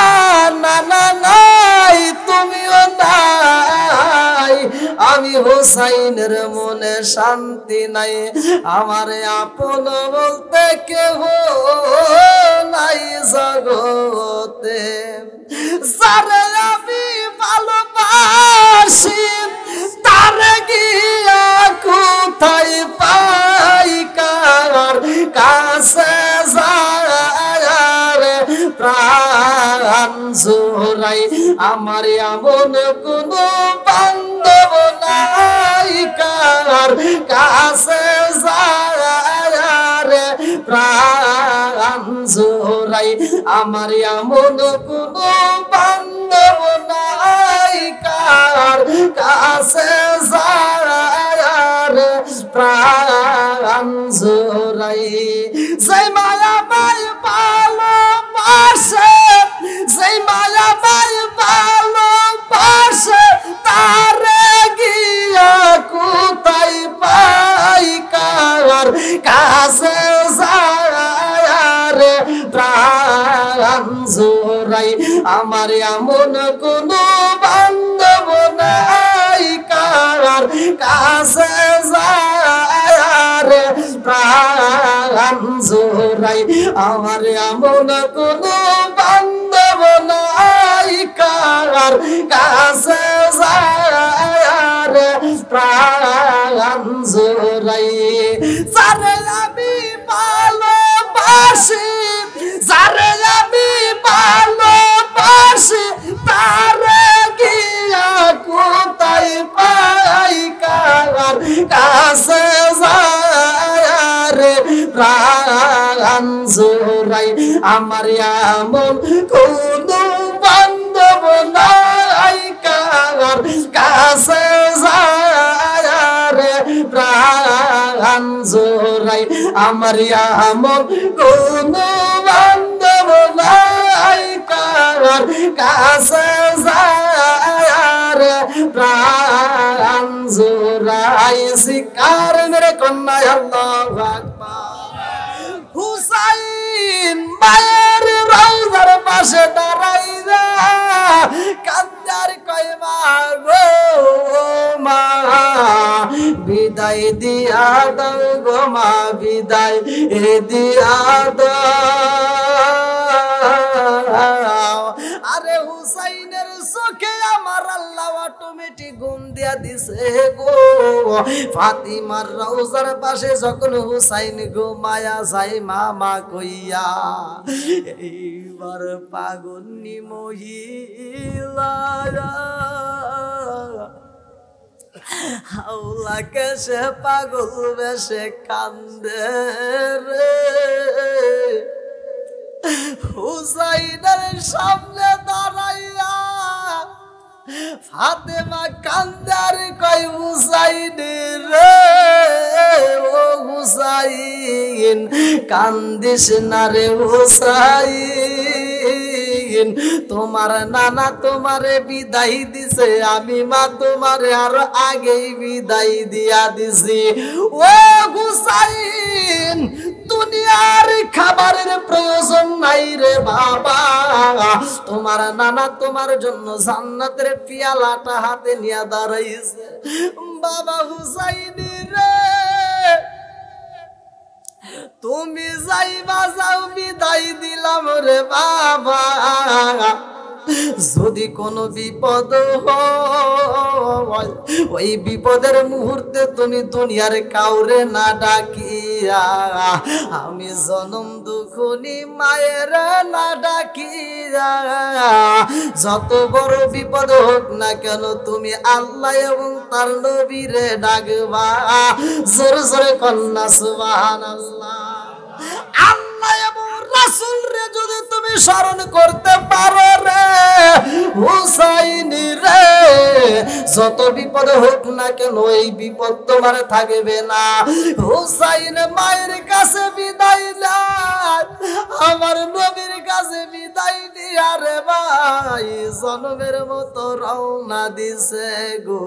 নানা নাই, তুমিও নাই, আমি হুসাইনের মনে শান্তি নাই, আমার আপন বলতে কেউ নাই জগতে। যারে আমি ভালোবাসি তারে গিয়া কোথায় পাই, কার কাছে যায় প্রাণ জোড়াই, আমার এমন কোন বান্ধব নাই, কার কাছে যায় প্রাণ জোড়াই, আমার এমন কোন বান্ধব নাই, কার কাছে যায় প্রাণ জোড়াই। যে মায়া মাই ভালোবাসে, যে মায়া মাই ভালোবাসে, তারে গিয়া কোথায় পাই, কার কাছে যায় প্রাণ জোড়াই, আমার এমন কোন বান্ধব নাই, কার কাছে যায় প্রাণ জোড়াই, আমার এমন কোন বান্ধব নাই, কার কাছে যায় প্রাণ জোড়াই। যারে আমি ভালোবাসি, যারে আমি ভালোবাসি, তারে গিয়া কোথায় পাই, কার কাছে যায় প্রাণ জোড়াই, আমার এমন কোন বান্ধব নাই, কার কাছে যায় প্রাণ জোড়াই, আমার এমন কোন বান্ধব নাই, কার কাছে যায় প্রাণ জোড়াই। শিকার মেরে কন্যা আল্লাহু আকবার। হুসাইন মায়ের রওজার পাশে দাঁড়াইয়া কান্দার কয়, মা গো, মা বিদায় দিয়া দাও গো, মা বিদায় দিয়া দাও। আরে হুসাইনের চোখে আমার আল্লাহ অটোমেটিক ঘুম দিয়া দিছে গো। ফাতিমার রওজার পাশে যখন হুসাইন ঘুমায়া যায় মামা কইয়া, এইবার পাগলনি মহিলা হাওলাকে সে পাগল বেশে কান্দে রে। হুসাইনের সামনে দাঁড়াইয়া ফাতেমা কান্দার কই হুসাইন রে, ও হুসাইন কান্দিস না রে হুসাইন, তোমার নানা তোমারে বিদায় দিছে, আমি মা তোমারে আরো আগেই বিদায় দিয়া দিছি। ও হুসাইন দুনিয়ার খাবারের প্রয়োজন নাই রে বাবা, তোমার নানা তোমার জন্য জান্নাতের পিয়ালাটা হাতে নিয়ে দাঁড়াইছে। বাবা হুসাইন রে তুমি যাইবা যাও বিদায় দিলাম রে বাবা, যদি কোনো বিপদ হয় ওই বিপদের মুহূর্তে তুমি দুনিয়ার কাউরে না ডাকিয়া, আমি জনম দুখুনি মায়ের না ডাকিয়া, যত বড় বিপদ হোক না কেন তুমি আল্লাহ এবং তার নবীরে ডাকবা। জোরে জোরে কন্যা সুবহানাল্লাহ। আল্লাহ এবং রাসূল রে যদি তুমি স্মরণ করতে পারো রে হুসাইন রে, যত বিপদ হোক না কেন এই বিপদ তোমার থাকবে না। হুসাইন মায়ের কাছে বিদায় নেয়, আমার নবীর কাছে বিদায় নিয়া রে ভাই জনমের মতো রওনা দিছে গো।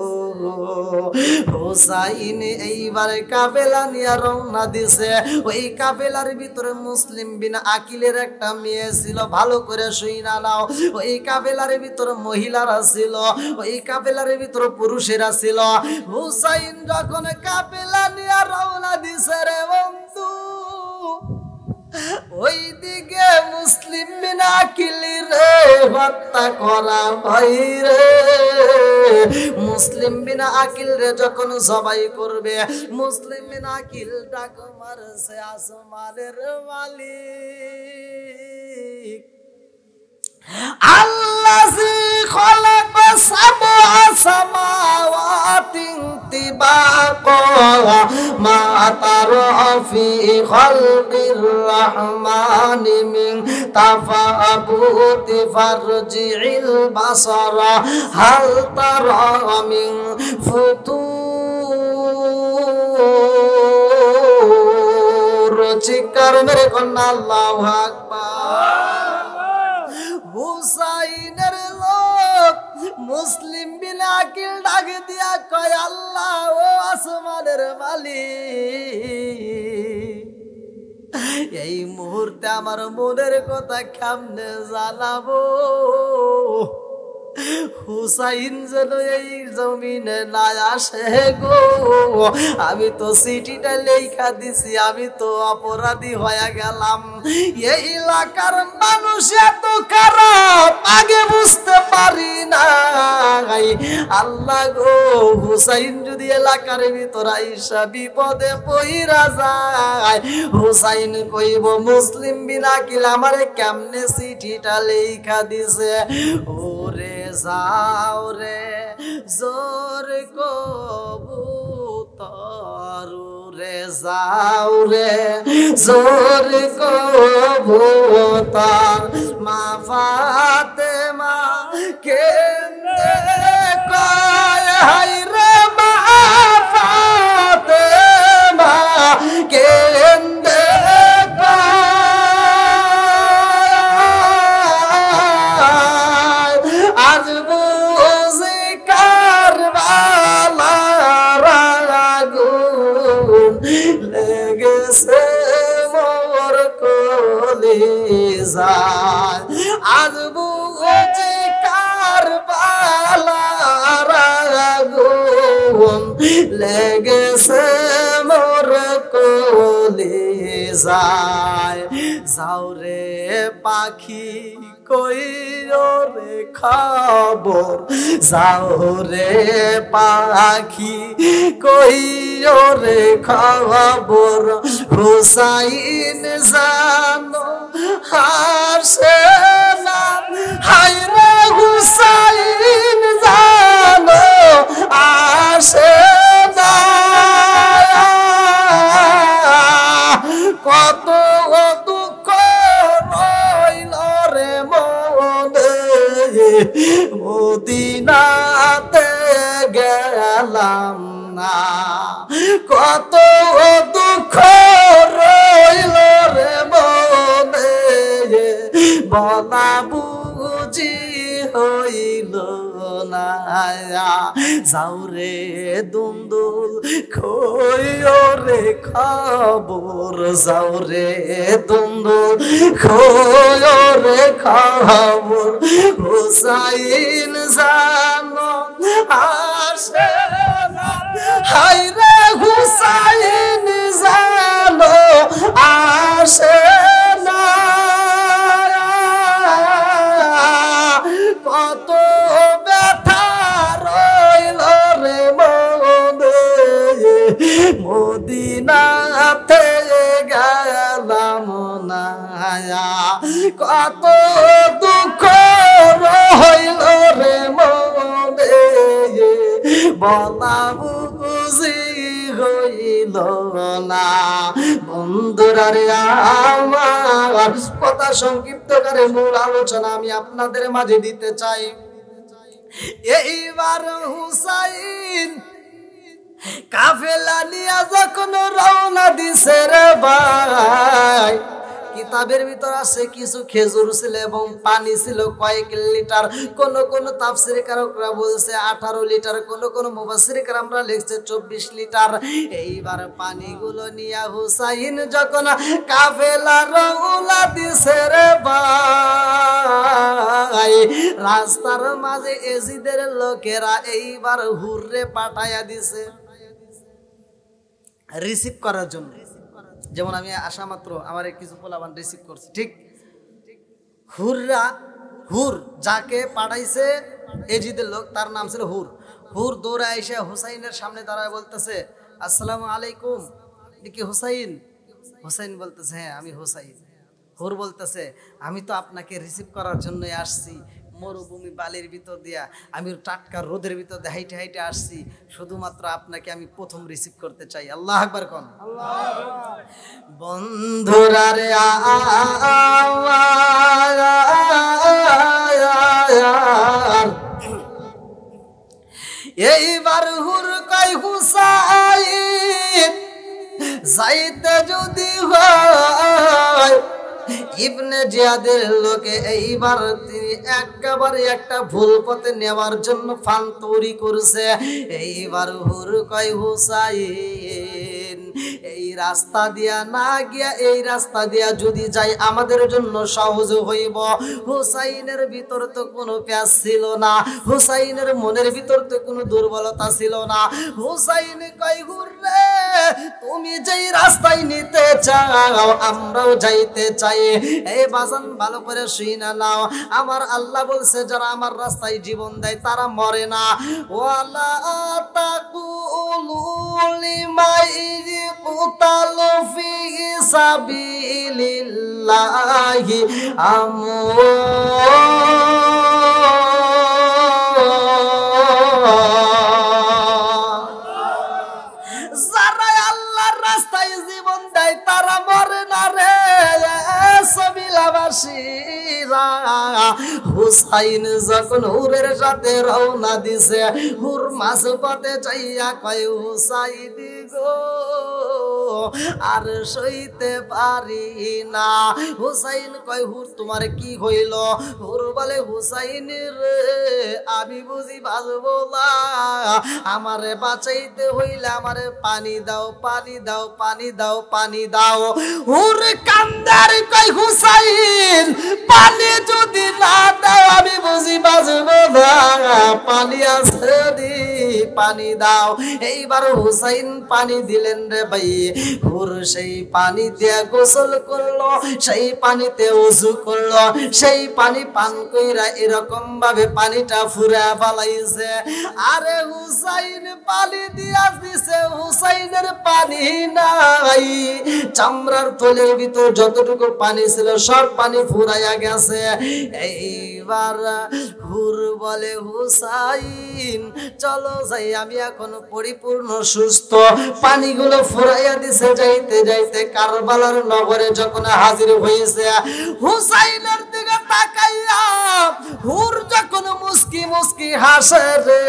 হুসাইন এইবার কাফেলা নিয়া রওনা দিছে। ওই কাফেলার ভিতরে মুসলিম বিন আকিলের একটা মেয়ে ছিল, ভালো করে শুইনা নাও। ওই কাফেলার ভিতরে মহিলারা ছিল, ওই কাফেলার ভিতরে পুরুষেরা ছিল। হুসাইন যখন কাফেলা নিয়ে রওনা দিছে রে বন্ধু, ওইদিকে মুসলিম বিন আকিলের হত্যা করা ভাই রে। মুসলিম বিন আকিল রে যখন জবাই করবে, মুসলিম বিন আকিল ডাক মারছে আসমানের মালিক আল্লাযী খালাকা সাবআ সামাওয়াতিন তিবাকা মা তারা ফি খালকির রাহমানি মিন তাফাবুতি ফারজিল বাসারা হাল তারা মিন ফুতুর। চিৎকার মেরে কন্যা আল্লাহু আকবার। হুসাইনের লোক মুসলিম বিন আকিল ডাক দিয়া কয় আল্লাহ ও আসমানের মালিক, এই মুহূর্তে আমার মনের কথা কেমনে জানাবো? হুসাইন যেন এই জমিনে না আসে গো। আমি তো চিঠিটা লেখা দিছি, আমি তো অপরাধী হয়ে গেলাম। এই এলাকার মানুষ এত খারাপ আগে বুঝতে পারি নাই। আল্লাহ গো, হুসাইন যদি এলাকার ভিতর আইসা বিপদে পইরা যায়, হুসাইন কইব মুসলিম বিন আকিল আমারে কেমনে চিঠিটা লেখা দিছে। ওরে যাও রে জোর কবুতর রে, যাও রে জোর কবুতর, মা ফাতেমা কেন্দে কয় হায় রে মা ফাতেমা কেন্দে আজ বুঝি কারবালার আগুন লেগেছে মোর কলিজায়। যাও রে পাখি কই রে খবর যাও রে পাখি কইও রে খবর হুসাইন জানো হাসে না হায়রে হুসাইন জানো আসে না কত দুঃখ রইল রে মনে মদিনাতে গেলাম না কত দুঃখ রইল রে মনে বলা বুঝি হইল না যাও রে দুন্দুল খইও রে খবর যাও রে দুন্দুল খইও রে খবর হুসাইন জানো আসে না হায়রে হুসাইন জানো আসে না কত ব্যথা রইল রে মনে মদিনাতে গেলাম না কত দুঃখ রইল রে মনে বলা বুঝি হইল না বন্ধুরা রে আমার কথা সংক্ষিপ্ত করে মূল আলোচনা আমি আপনাদের মাঝে দিতে চাই এইবার হুসাইন কাফেলা নিয়ে যখন রওনা দিছে রে ভাই কিতাবের ভিতর আছে কিছু খেজুর ছিল এবং পানি ছিল কয়েক লিটার কোন কোন তাফসীর কারকরা বলছে 18 লিটার কোন কোন মুফাসসির کرامরা লিখছে 24 লিটার এইবার পানিগুলো নিয়ে হুসাইন যখন কাফেলা রওনা দিছে রে ভাই রাস্তার মাঝে এজিদের লোকেরা এইবার হুররে পাঠায়া দিছে রিসিভ করার জন্য যেমন আমি আসা মাত্র আমার কিছু পোলাবান রিসিভ করছি ঠিক হুররা হুর যাকে পাঠাইছে এজিদের লোক তার নাম ছিল হুর হুর দৌড়ে এসে হুসাইনের সামনে দাঁড়ায় বলতেছে আসসালামু আলাইকুম কি হুসাইন হুসাইন বলতেছে হ্যাঁ আমি হুসাইন হুর বলতেছে আমি তো আপনাকে রিসিভ করার জন্যই আসছি মরুভূমি বালির ভিতর দিয়া আমি টাটকা রোদের ভিতর দিয়ে হাইটে হাইটে আসছি শুধুমাত্র আপনাকে আমি প্রথম রিসিভ করতে চাই আল্লাহ আকবার কোন বন্ধুরা রে এইবার হুর কই হুসাইন যাইতে যদি হয় ইবনে জিয়াদের লোকে এইবার তিনি একেবারে একটা ভুল পথে নেওয়ার জন্য ফান তৈরি করছে এইবার হুর কয় হুসাইন এই রাস্তা দিয়া না গিয়া এই রাস্তা দিয়া যদি যাই আমাদের জন্য সহজ হইব হুসাইনের ভিতর তো কোনো প্যাস ছিল না হুসাইনের মনের ভিতর তো কোনো দুর্বলতা ছিল না হুসাইন কয় হুররে তুমি যেই রাস্তায় নিতে চাও আমরাও যাইতে চাই এই বাজান ভালো করে শুইনা নাও আমার আল্লাহ বলছে যারা আমার রাস্তায় জীবন দেয় তারা মরে না ওয়ালা তাকুলু লিমাই কুতালু ফি সাবিলিল্লাহি যারা আল্লাহর রাস্তায় জীবন দেয় তারা মরে না রে সবিলাবাসীরা হুসাইন যখন হুরের সাথে রওনা দিছে হুর মাঝ পথে যাইয়া কয় হুসাইন গো আর সইতে পারি না হুসাইন কয় হুর তোমার কি হইল হুর বলে হুসাইন রে আমি বুঝি বাঁচবো না আমারে বাঁচাইতে হইলে আমারে পানি দাও পানি দাও পানি দাও পানি দাও হুর কান্দার কয় হুসাইন পানি যদি না দাও আমি বুঝি বাঁচবো না পানি আছে দি পানি দাও। এইবার হুসাইন পানি দিলেন রে ভাই। হুর সেই পানি দিয়ে গোসল করলো, সেই পানিতে ওযু করলো, সেই পানি পান কইরা এরকম ভাবে পানিটা ফুরা ফালাইছে। আরে হুসাইন পানি দিয়া দিছে, হুসাইনের পানি নাই। চামড়ার থলের ভিতর যতটুকু পানি ছিল সব পানি ফুরাইয়া গেছে। এইবার হুর বলে, হুসাইন চলো যাই, আমি এখন পরিপূর্ণ সুস্থ। পানিগুলো ফুরাইয়া দিছে। যাইতে যাইতে কারবালার নগরে যখন হাজির হয়েছে, হুসাইনের দিকে তাকাইয়া হুর যখন মুস্কি মুস্কি হাসে রে,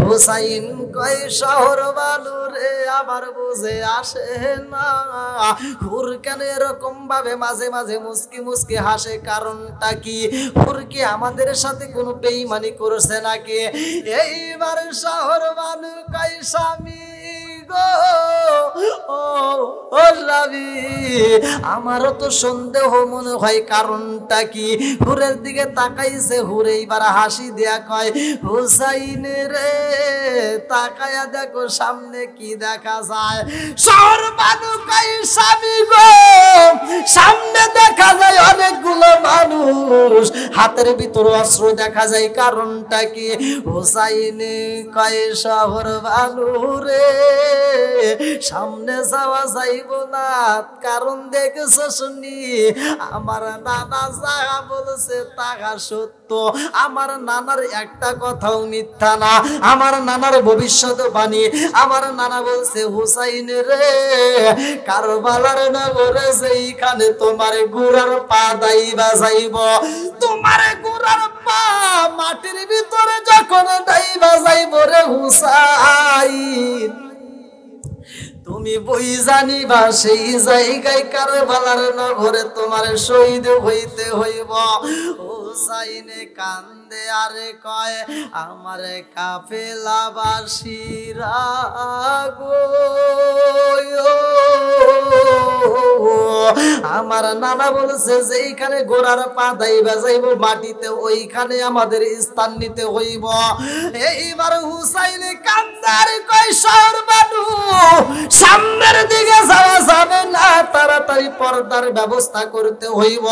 হুসাইন কয় শহর বানু রে আমার বুঝে আসে না, হুর কেন এরকম ভাবে মাঝে মাঝে মুস্কি মুস্কি হাসে, কারণটা কি? হুর কি আমাদের সাথে কোনো বেঈমানি করেছে নাকি? এইবার শহর বানু কয় স্বামী গো, ও স্বামী, আমারও তো সন্দেহ মনে হয়, কারণটা কি? হুরের দিকে তাকাইছে। হুর এইবার হাসি দেয়া কয়, হুসাইন রে তাকায়া দেখো সামনে কি দেখা যায়। শহর বানু কয় স্বামী গো, সামনে দেখা যায় অনেকগুলো মানুষ, হাতের ভিতর অস্ত্র দেখা যায়, কারণটা কি? হুসাইন কয় শহর বানু রে সামনে যাওয়া যাইব না, কারণ দেখেছো শুনি আমার নানা যা বলছে তাহা সত্য, আমার নানার একটা কথাও মিথ্যা না, আমার নানার ভবিষ্যৎবাণী। আমার নানা বলছে, হুসাইন রে কারবালার নগরে যেইখানে তোমার গুড়ার পা দাইবা যাইব, তোমার গুড়ার পা মাটির ভিতরে যখন দাইবা যাইব রে হুসাইন, তুমি বই জানিবা সেই জায়গায় কারবালার নগরে তোমার শহীদ হইতে হইব। হুসাইনে কান্দে আরে কয়, আমার কাফেলাবাসীরা গো, আমার নানা বলছে যে এইখানে গোড়ার পা দাইবা যাইব মাটিতে, ওইখানে আমাদের স্থান নিতে হইব। এইবার হুসাইনে কান্দার কয় শহর বানু সামনের দিকে যাওয়া যাবে না, তাড়াতাড়ি পর্দার ব্যবস্থা করতে হইব।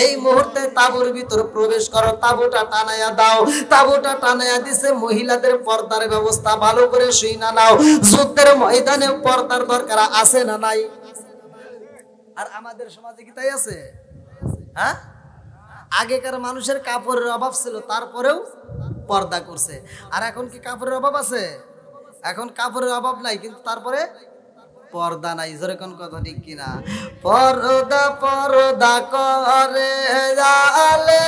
এই মুহূর্তে তাঁবুর ভিতর প্রবেশ করো, তাঁবুটা টানায়া দাও। তাঁবুটা টানায়া দিছে। মহিলাদের পর্দার ব্যবস্থা ভালো করে শুই না নাও, যুদ্ধের ময়দানে পর্দার দরকার আছে না নাই? আর আমাদের সমাজে কি তাই আছে? হ্যাঁ, আগেকার মানুষের কাপড়ের অভাব ছিল, তারপরেও পর্দা করছে। আর এখন কি কাপড়ের অভাব আছে? এখন কাপড়ের অভাব নাই, কিন্তু তারপরে পর্দা নাই। জোরে কোন কথা ঠিক কিনা? পর্দা পর্দা করে জালে,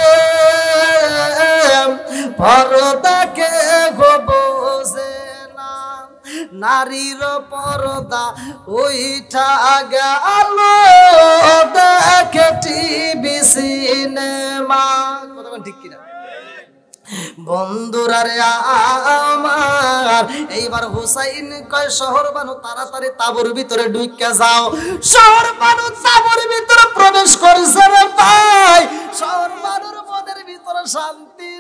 পর্দাকে বোঝে না, নারীর পর্দা ওইটা গেল দেখে টিভি সিনেমা। কথা কোন ঠিক কিনা? বন্ধুরা রে আমার, এইবার হুসাইন কয় শহর বানু তাড়াতাড়ি তাঁবুর ভিতরে ঢুকে যাও। শহর বানু তাঁবুর ভিতরে প্রবেশ করেছে রে ভাই। শহর বানুর মনের ভিতরে শান্তি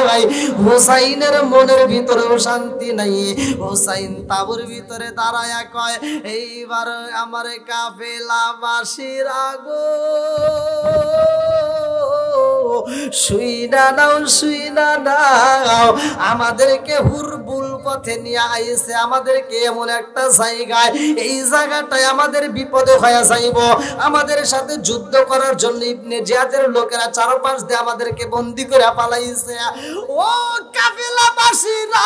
নাই, হুসাইনের মনের ভিতরেও শান্তি নাই। হুসাইন তাঁবুর ভিতরে দাঁড়ায়া কয়, এইবার আমার কাফেলাবাসীরা গো, শুইনা নাও শুইনা নাও, আমাদেরকে হুরবুল পথে নিয়ে আইছে, আমাদেরকে এমন একটা জায়গায়, এই জায়গাটায় আমাদের বিপদে হয়ে যাইব। আমাদের সাথে যুদ্ধ করার জন্য ইবনে জিয়াদের লোকেরা চারপাশ দিয়ে আমাদেরকে বন্দী করে পালাইছে। ও কাফেলাবাসীরা,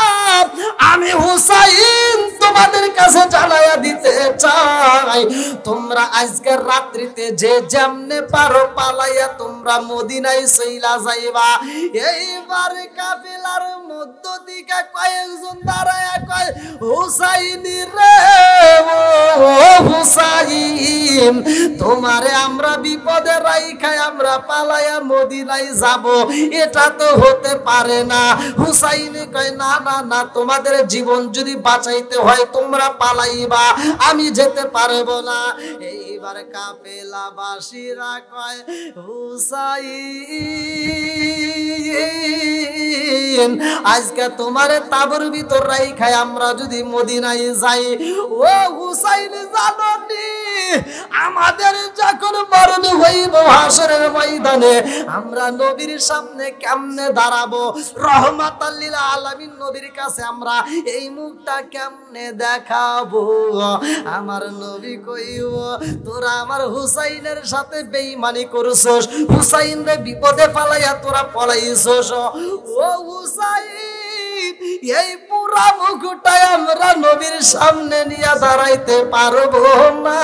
আমি হুসাইন তোমাদের কাছে জানাইয়া দিতে চাই, তোমরা আজকের রাত্রিতে যে যেমনে পারো পালাইয়া তোমরা মদিনায় চইলা যাইবা। এইবার কাফেলার মধ্য দিকে কয়েকজন দাঁড়ায়া কয়, হুসাইন রে ও হুসাইন, তোমারে আমরা বিপদে রাইখাই আমরা পালাইয়া মদিনায় যাব, এটা তো হতে পারে না। হুসাইন কয়, না না না, তোমাদের জীবন যদি বাঁচাইতে হয় তোমরা পালাইবা, আমি যেতে পারবো না। এইবার কাফেলাবাসীরা কয়, হুসাইন হুসাইন আজকে তোমার তাবুর ভিতর রাইখাই আমরা যদি মদিনায় যাই, ও হুসাইন জানো নি আমাদের যখন মরণ হইব হাসরের ময়দানে আমরা নবীর সামনে কেমনে দাঁড়াবো, রহমাতাল লিল আলামিন নবীর কাছে আমরা এই মুখটা কেমনে দেখাবো। আমার নবী কইও তোরা আমার হুসাইনের সাথে বেঈমানি করছস, হুসাইন রে বিপদে ফালাইয়া তোরা পলাইছস। ও হুসাইন এই পুরা মুখটাই আমরা নবীর সামনে নিয়ে দাঁড়াইতে পারবো না,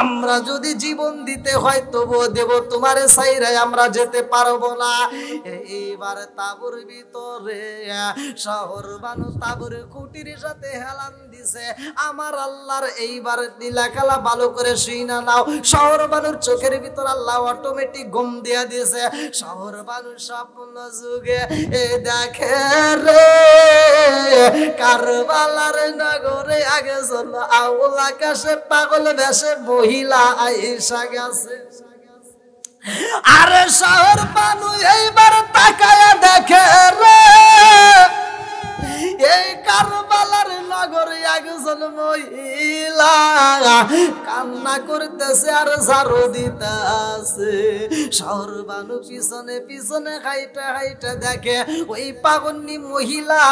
আমরা যদি জীবন দিতে হয় তবুও দেব, তোমারে ছাইরাই আমরা যেতে পারবো না। এইবার তাবুর ভিতরে শহর বানু তাবুর খুঁটির সাথে হেলান দিছে। আমার আল্লাহর এইবার নীলা খেলা ভালো করে শুইনা নাও, শহর বানুর চোখের ভিতর আল্লাহ অটোমেটিক ঘুম দিয়া দিয়েছে। শহর বানুর স্বপ্ন যুগে এ দেখে রে কারবালার নগরে আগে চলো আউল আকাশে পাগল বেশে মহিলা আয়েশা গেছে। আরে শহর বানু এইবার তাকায়া দেখে রে এই কারবালার নগরে একজন মহিলা কান্না করতেছে আর ঝাড়ু দিতেছে। শহর বানু পিছনে পিছনে হাইটা হাইটা দেখে ওই পাগন্নি মহিলা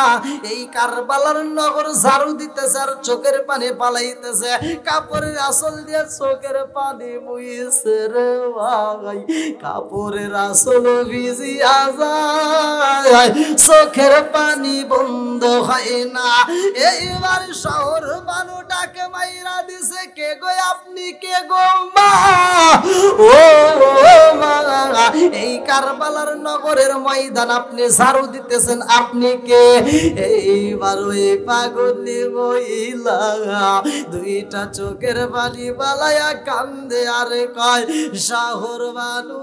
এই কারবালার নগর ঝাড়ু দিতেছে আর চোখের পানি পালাইতেছে, কাপড়ের আসল দিয়ে চোখের পানি মুইছে রে ভাই, কাপড়ের আসল ভিজিয়া যায় চোখের পানি বন্ধ হয় না। এইবার শহর বানু ডাকে মাইরা দিছে, কে গো আপনি কে গো মা, ও মা এই কারবালার নগরের ময়দান আপনি ঝাড়ু দিতেছেন, আপনি কে? এইবার ওই পাগলি মহিলা দুইটা চোখের পানি বালায়া কান্দে আর কয় শহর বানু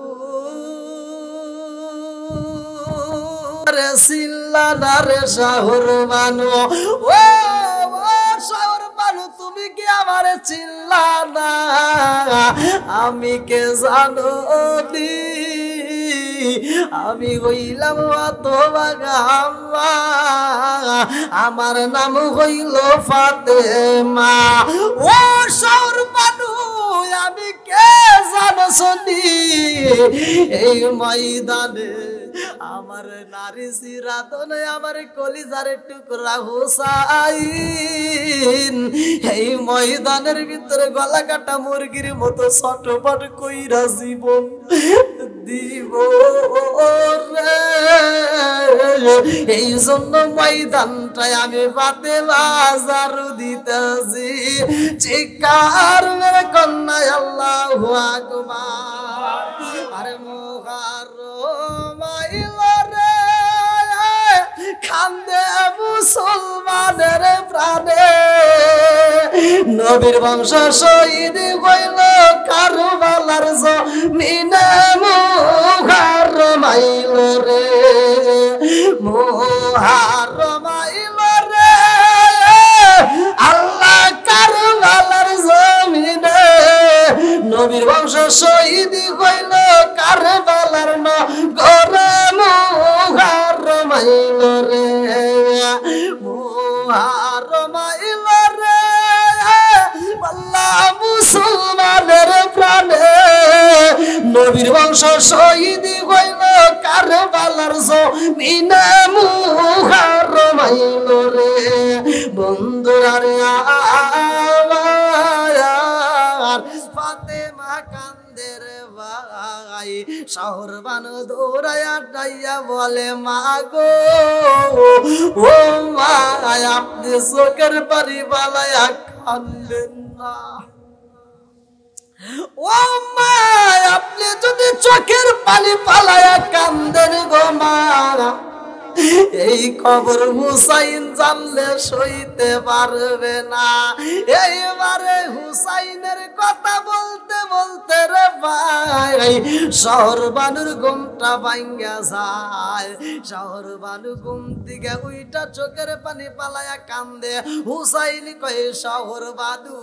রে সিল্লা রে শহর বানু, ও শহর বানু তুমি কি আমারে চিল্লা না, আমি কে জানো নি আমি হইলাম তোমাগা আমার নাম হইল ফাতেমা। ও শহর বানু আমি কে জানো শুনি এই ময়দানে আমার নারী সিরাতনে আমার কলিজার টুকরা হুসাইন এই ময়দানের ভিতরে গলা কাটা মুরগির মতো ছটফট কইরা জীবন দিব রে। এই জন্য ময়দানটায় আমি ফাতেমা ঝাড়ু দিতেছি, চিৎকার মেরে কন্যা আল্লাহু আকবার। আরে মুহাররম আইলো রে কান্দে মুসলমানের প্রাণে, নবীর বংশ শহীদ হইল কারবালার জমিনে। মুহাররম আইলো রে মুহাররম আইলো রে আল্লাহ কারবালার জমিনে, নবীর বংশ শহীদ হইল কারবালার নগরে। মুহাররম আইলো রে মুহাররম আইলো রে আল্লাহ মুসলমানের প্রাণে, নবীর বংশ শহীদ হইল কারবালার জমিনে। মুহাররম আইলো রে বন্ধুরা রে আমার ফাতেমা কান্দে রে ভাই, শহর বানু দৌড়ায়া ডাইয়া বলে মা গো ও মা আপনি চোখের পানি বালায়া কান্দেন না, ও মা আপনি যদি চোখের পানি পালায়া কান্দেন গো মা, এই খবর হুসাইন জানলে সইতে পারবে না। এইবারে হুসাইনের কথা বলতে বলতে রে ভাই শহর বানুর ঘুমটা ভাঙ্গা যায়। শহর বানু ঘুম থেকে উইটা চোখের পানি পালায়া কান্দে। হুসাইন কয়ে শহর বানু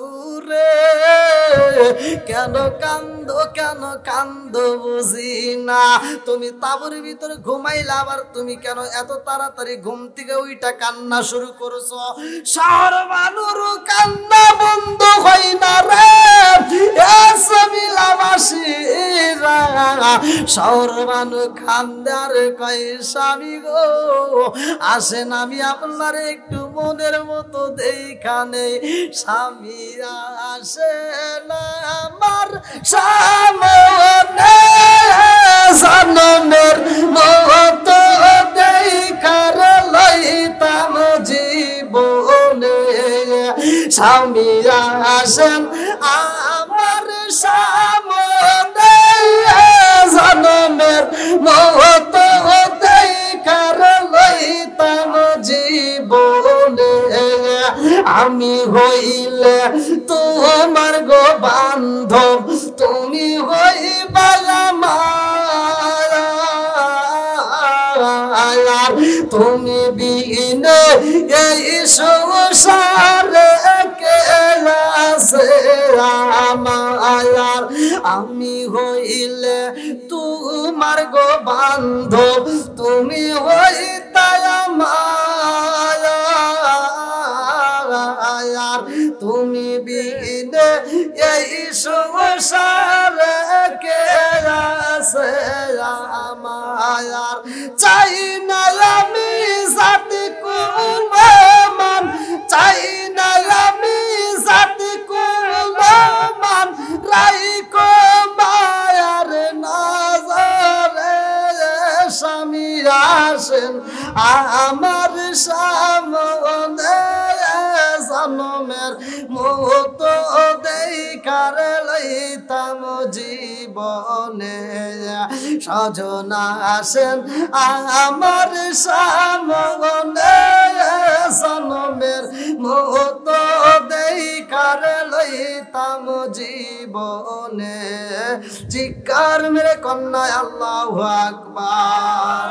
রে কেন কান্দো বুঝি না, তুমি তাবুর ভিতরে ঘুমাইলা আবার তুমি কেন এত তাড়াতাড়ি ঘুম থেকে ওইটা কান্না শুরু করছো, শহর মানুর কান্না বন্ধ হয় না রে সবিলাবাসীরা। শহর মানু খান্দার কয় স্বামী গো আসেন আমি আপনার একটু মনের মতো দেখানে। স্বামী আসেন আমার সামনে জনমের মতো দেখার লইতাম জীবনে। স্বামী আসেন আমার সামনে জনমের মতো দেখার লইতাম জীবনে। আমি হইলে তোমার গো বান্ধব, তুমি হইবা আমার, তুমি বিনে এই সংসারে কে আছে আমার। আমি হইলে তোমার গো বান্ধব, তুমি হইতা আমার, তুমি বিনে এই সংসারে কে আছে আমার। চাই না আমি জাতি কুলমান, চাই না আমি জাতি কুলমান, রাইকো মায়ার নজরে স্বামী আসেন আমার সামনে জনমের মতো দেখার লইতাম জীবনে। সজনা আসেন আমার সামনে জনমের মতো দেখার লইতাম জীবনে। চিৎকার মেরে কন্যা আল্লাহু আকবার।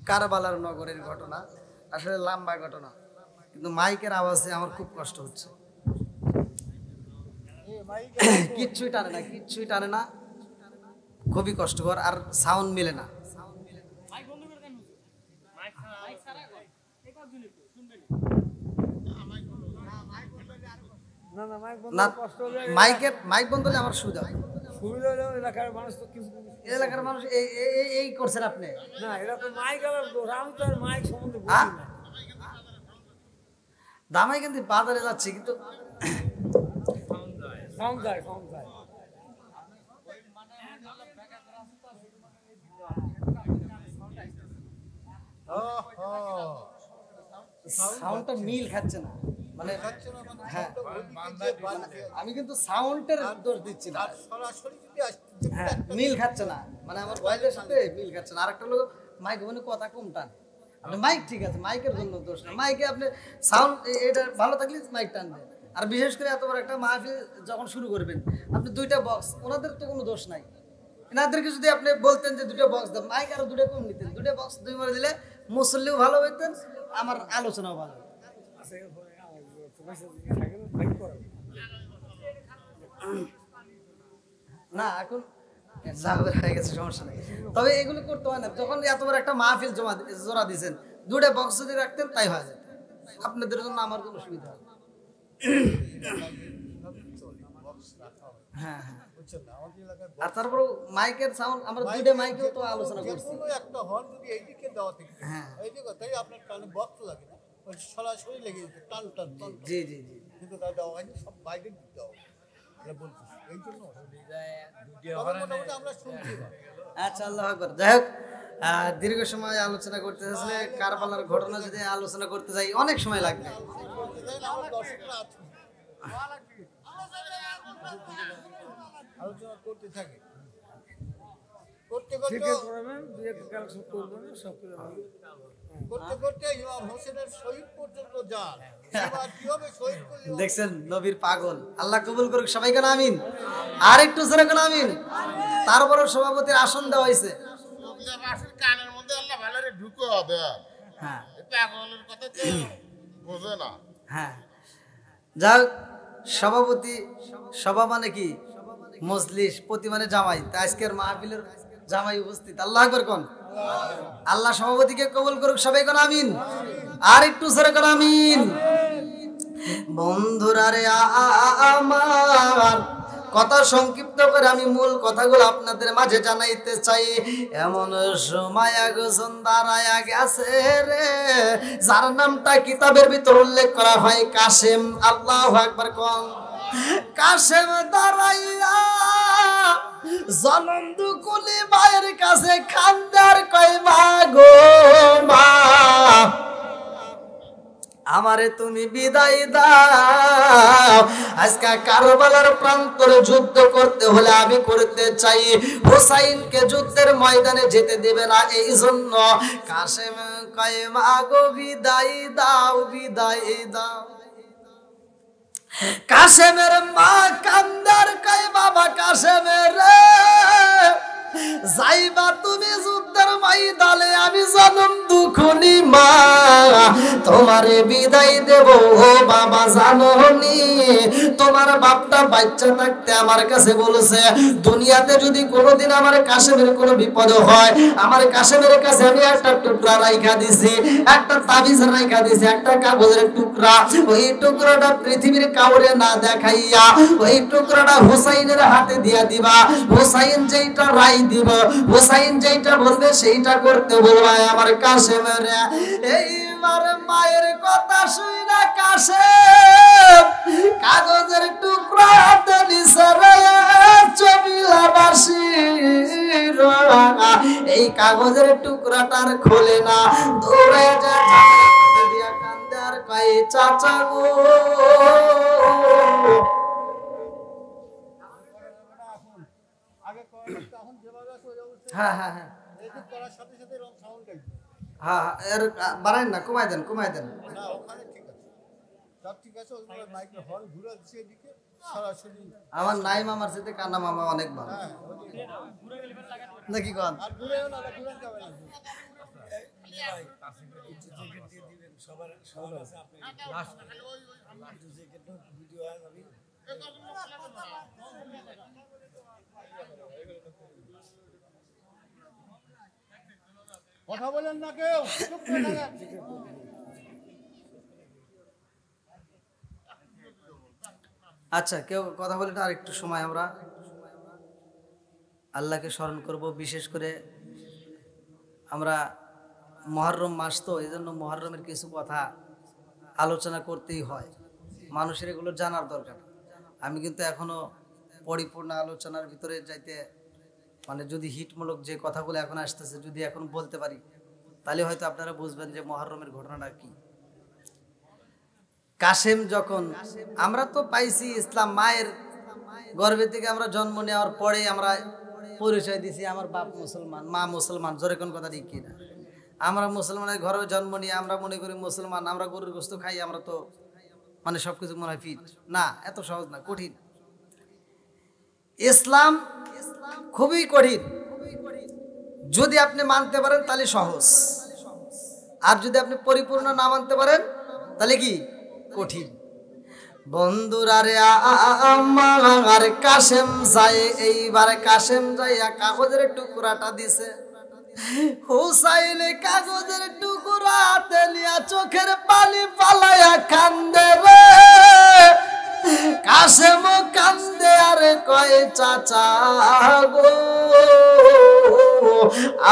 কারবালার নগরের ঘটনা, আসলে লম্বা ঘটনা, কিন্তু মাইকের আওয়াজে আমার খুব কষ্ট হচ্ছে। কিচ্ছুই টানে না, কিচ্ছুই টানে না, খুবই কষ্টকর, আর সাউন্ড মিলে না। মাইক বন্ধ হলে আমার সুবিধা হয়। এলাকার মানুষ এই করছেন আপনি না, এটা তো মাইক, আমি তো মাইক সম্বন্ধে দামাই কিন্তু বাজারে যাচ্ছে, কিন্তু সাউন্ডটা মিল খাচ্ছে না, মানে হ্যাঁ আমি কিন্তু সাউন্ডের দোষ দিচ্ছি না, হ্যাঁ মিল খাচ্ছে না, মানে আমার ভয়েসের সাথে মিল খাচ্ছে না। আরেকটা লোক মাইক মানে কথা কম টান, আপনি মাইক ঠিক আছে, মাইকের জন্য দোষ না, মাইকে আপনি সাউন্ড এটা ভালো থাকলে মাইক টানবেন। আর বিশেষ করে এত বড় একটা মাহফিল যখন শুরু করবেন, আপনি দুইটা বক্স, ওনাদের তো কোনো দোষ নাই, এনাদেরকে যদি আপনি বলতেন যে দুটো বক্স দেন, মাইক আরো দুটো কম নিতেন, দুটো বক্স দুই মারে দিলে মুসল্লিও ভালো হইতেন, আমার আলোচনাও ভালো। না এখন হয়ে গেছে, সমস্যা নেই, তবে এগুলো করতে হয় না। যখন এত বড় একটা মাহফিল জোড়া দিয়েছেন, দুটো বক্স যদি রাখতেন তাই হয় যেত, আপনাদের জন্য আমার কোনো সুবিধা হবে। হ্যাঁ হ্যাঁ, আর তারপর মাইকের সাউন্ড আমরা দুইটা মাইকেও তো আলোচনা করছি, একটা হল যদি এইদিকে দেওয়া থাকে, হ্যাঁ এইদিকে তাই আপনার কানে বক্স লাগে না, ওই সরাসরি লেগে যেত টান টান টান। জি জি জি, কিন্তু তা দেওয়া হয়নি, সব বাইরে দিতে হবে, এটা বলছি এই জন্য আমরা শুনছি। আচ্ছা, আল্লাহু আকবার। যাই হোক, দীর্ঘ সময় আলোচনা করতে আসলে কারবালার ঘটনা যদি আলোচনা করতে যাই অনেক সময় লাগবে। আলোচনা করতে থাকে, করতে করতে ইমাম হোসেনের শহীদ পর্যন্ত যান। দেখছেন নবীর পাগল, আল্লাহ কবুল করুক সবাইকে, আমিন। আর একটু জোরে করে আমিন। তারপরে সভাপতির আসন দেওয়া হয়েছে, কানের মধ্যে আল্লাহ ভালোরে ঢুকে হবে। হ্যাঁ, পাগলের কথা কেউ বোঝে না। হ্যাঁ, যাক, সভাপতি, সভা মানে কি মজলিস, প্রতি মানে জামাই, আজকের মাহফিলের জামাই উপস্থিত, আল্লাহু আকবার কোন। আল্লাহ সভাপতিকে কবুল করুক, সবাই কোন আমিন। আর একটু জোরে কোন আমিন। বন্ধুরা রে আমার, কথা সংক্ষিপ্ত করে আমি মূল কথাগুলো আপনাদের মাঝে জানাইতে চাই। এমন সময় একজন দাঁড়ায়া গেছে রে, যার নামটা কিতাবের ভিতর উল্লেখ করা হয় কাসেম। আল্লাহু আকবার কোন। কাসেম দাঁড়াইয়া জনম দুকুলি মায়ের কাছে খান্দার কয় মা গো মা, আমারে তুমি বিদায় দাও, আজকে কারবালার প্রান্তরে যুদ্ধ করতে হলে আমি করতে চাই, হুসাইনকে যুদ্ধের ময়দানে যেতে দেবে না, এই জন্য কাসেম কয় মা গো বিদায় দাও, বিদায় দাও। কাসেমের মা কান্দার কয় বাবা কাসেমের যাইবা তুমি যুদ্ধের ময়দানে, আমি জনম দুখনি মা তোমারে বিদায় দেব। ও বাবা জানোনি, তোমার বাপটা বাচ্চা থাকতে আমার কাছে বলেছে দুনিয়াতে যদি কোনোদিন আমার কাসেমের কোনো বিপদ হয়, আমার কাসেমের কাছে আমি একটা টুকরা রাইখা দিছি, একটা তাবিজ রাইখা দিছি, একটা কাগজের টুকরা। ওই টুকরাটা পৃথিবীর কাউরে না দেখাইয়া ওই টুকরাটা হুসাইনের হাতে দিয়া দিবা। হুসাইন যেইটা রাই দিব, হুসাইন যেইটা বলবে সেইটা করতে বলবা আমার কাসেমের। এইবার মায়ের কথা শুইনা কাসেম কাগজের টুকরা হাতে নিছে রে চবিলাবাসী। এই কাগজের টুকরাটার খোলে না, দৌড়ে যায় দিয়া কান্দে আর কয় চাচা গো। হ্যাঁ হ্যাঁ হ্যাঁ হ্যাঁ, এর বাড়াই না, কমাই দেন, কমাই দেন। আমার নাই মামার সাথে কান্না মামা অনেক ভালো নাকি কন? কথা বলেন না কেউ। আচ্ছা, কেউ কথা বলে না, আর একটু সময় আমরা আল্লাহকে স্মরণ করব। বিশেষ করে আমরা মুহররম মাস তো, এই জন্য মুহররমের কিছু কথা আলোচনা করতেই হয়, মানুষের এগুলো জানার দরকার। আমি কিন্তু এখনো পরিপূর্ণ আলোচনার ভিতরে যাইতে, মানে যদি হিটমূলক যে কথাগুলো এখন আসতেছে যদি এখন বলতে পারি, তাহলে হয়তো আপনারা বুঝবেন যে মুহররমের ঘটনাটা কি। কাসেম যখন, আমরা তো পাইছি ইসলাম, মায়ের গর্ভে থেকে আমরা জন্ম নেওয়ার পরে আমরা পরিচয় দিছি আমার বাপ মুসলমান, মা মুসলমান। জোরে কোন কথা ঠিক কিনা? আমরা মুসলমানের ঘরে জন্ম নিয়ে আমরা মনে করি মুসলমান, আমরা গরুর গোশত খাই, আমরা তো মানে সবকিছু মনে হয় ফিট না। এত সহজ না, কঠিন। ইসলাম খুবই কঠিন। যদি আপনি মানতে পারেন তাহলে সহজ, আর যদি আপনি পরিপূর্ণ না মানতে পারেন তাহলে কি কঠিন। বন্ধুরা রে আমার কাসেম যায়, এইবার কাসেম যাইয়া কাগজের টুকরাটা দিছে। হুসাইন কাগজের টুকরা হাতে নিয়া চোখের পানি পালাইয়া কান্দে রে। কাসেম কান্দে আর কয় চাচা গো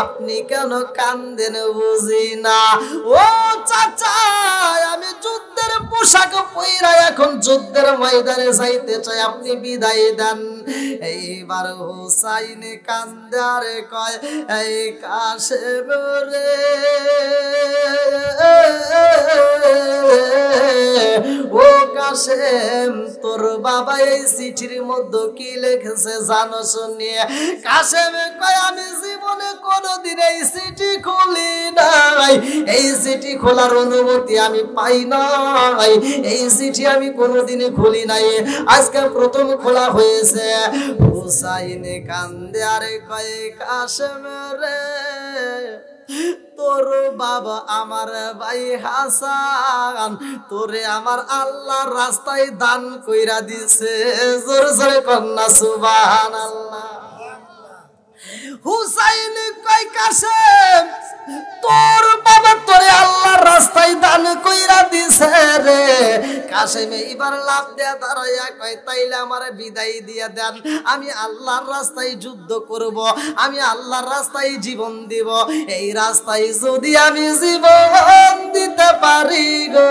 আপনি কেন কান্দেন বুঝি না। ও চাচা, আমি যুদ্ধের পোশাক পইরা এখন যুদ্ধের ময়দানে যাইতে চাই, আপনি বিদায় দেন। এইবার হুসাইন কান্দে আর কয় এই কাসেম রে, ও কাসেম তোর বাবা এই চিঠির মধ্যে কি লিখেছে জানো শুনি? কাসেম কয় আমি জীবনে কোনোদিন এই চিঠি খুলি নাই, এই চিঠি খোলার অনুমতি আমি পাই নাই, এই চিঠি আমি কোনোদিন খুলি নাই, আজকে প্রথম খোলা হয়েছে। হুসাইন কান্দে আরে কয় কাসেম রে, তোর বাবা আমার ভাই হাসান তোরে আমার আল্লাহর রাস্তায় দান কইরা দিছে। জোরে জোরে কন্যা সুবহানাল্লাহ। হুসাইন কয় কাসেম কাশেম এবার লাভ দেয়া দাঁড়াইয়া কয় তাইলে আমার বিদায় দিয়া দেন, আমি আল্লাহর রাস্তায় যুদ্ধ করব, আমি আল্লাহর রাস্তায় জীবন দিব। এই রাস্তায় যদি আমি জীবন দিতে পারি গো,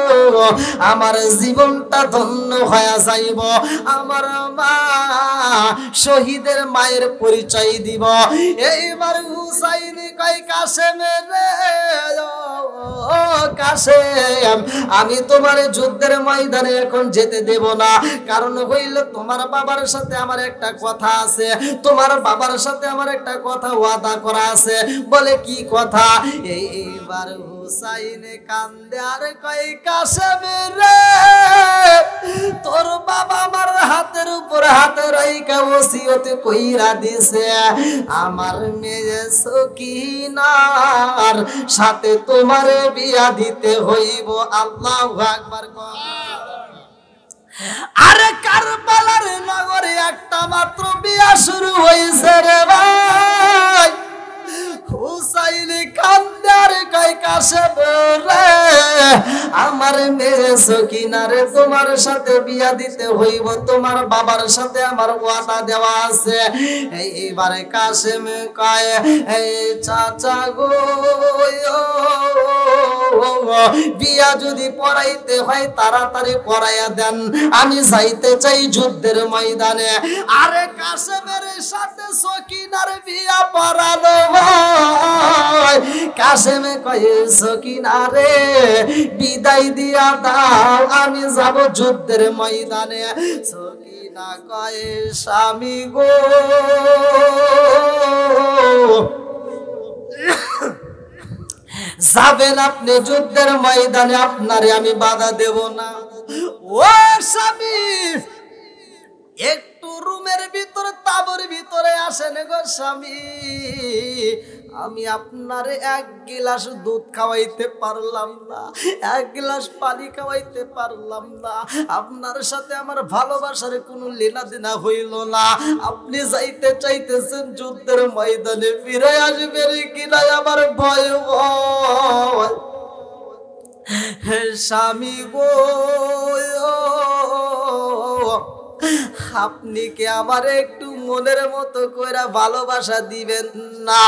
আমার জীবনটা ধন্য হয়ে যাইব, আমার মা শহীদের মায়ের পরিচয় দিব। এইবার হুসাইন কয় কাশেম রে ও কাশেম, আমি তোমার যুদ্ধের ময়দানে এখন যেতে দেব না, কারণ হইল তোমার বাবার সাথে আমার একটা কথা আছে, তোমার বাবার সাথে আমার একটা কথা ওয়াদা করা আছে। বলে কি কথা? এইবার হুসাইনে কান্দে আর কয় কাশেম রে তোর বাবা আমার হাতের উপর হাতে রাইখা ওসিয়ত কইরা দিছে, আমার মেয়ে সকিনার সাথে তোমার বিয়া দিতে হইব। আল্লাহু আকবার। আরে কারবালার নগরে একটা মাত্র বিয়া শুরু হইছে রে ভাই। হুসাইন কান্দার কয় কাশেম রে আমার মেয়ে সকিনারে তোমার সাথে বিয়া দিতে হইব, তোমার বাবার সাথে আমার ওয়াদা দেওয়া আছে। এইবারে কাশেম কয় এই চাচা গো বিয়া যদি পড়াইতে হয় তাড়াতাড়ি পড়াইয়া দেন, আমি যাইতে চাই যুদ্ধের ময়দানে। আরে কাশেমের সাথে সকিনার বিয়া পড়ানো হয়। কাশেমে কয়ে সকিনারে বিদায় দিয়া দাও, আমি যাব যুদ্ধের ময়দানে। সকিনা কয়ে স্বামী গো যাবেন আপনি যুদ্ধের ময়দানে, আপনারে আমি বাধা দেব না। ও স্বামী একটু রুমের ভিতরে তাবুর ভিতরে আসেন গো স্বামী, আমি আপনারে এক গিলাস দুধ খাওয়াইতে পারলাম না, এক গিলাস পানি খাওয়াইতে পারলাম না, আপনার সাথে আমার ভালোবাসার কোনো লেনাদেনা হইল না। আপনি যাইতে চাইতেছেন যুদ্ধের ময়দানে, ফিরে আসবেন কিনা আমার ভয় হয়। হে স্বামী গো আপনি কি আমার একটু মনের মতো কইরা ভালোবাসা দিবেন না?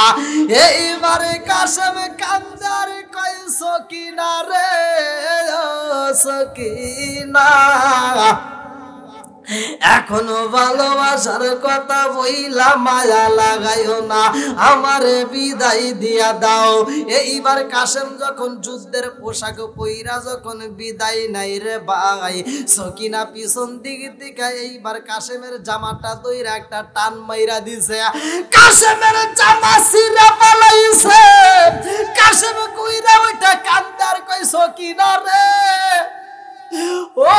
এইবারে কাশেম কান্দার কয় সকিনা রে সকিনা এখনো ভালোবাসার কথা বইলা মায়া লাগাইও না, আমারে বিদায় দিয়া দাও। এইবার কাশেম যখন যুদ্ধের পোশাক পইরা যখন বিদায় নাই রে ভাই, সকিনা পিছন দিক থেকে এইবার কাশেমের জামাটা দইরা একটা টান মাইরা দিছে, কাশেমের জামা ছিঁড়া পালাইছে। কাশেম কইরা ওইটা কান্দার কই সকিনা রে ও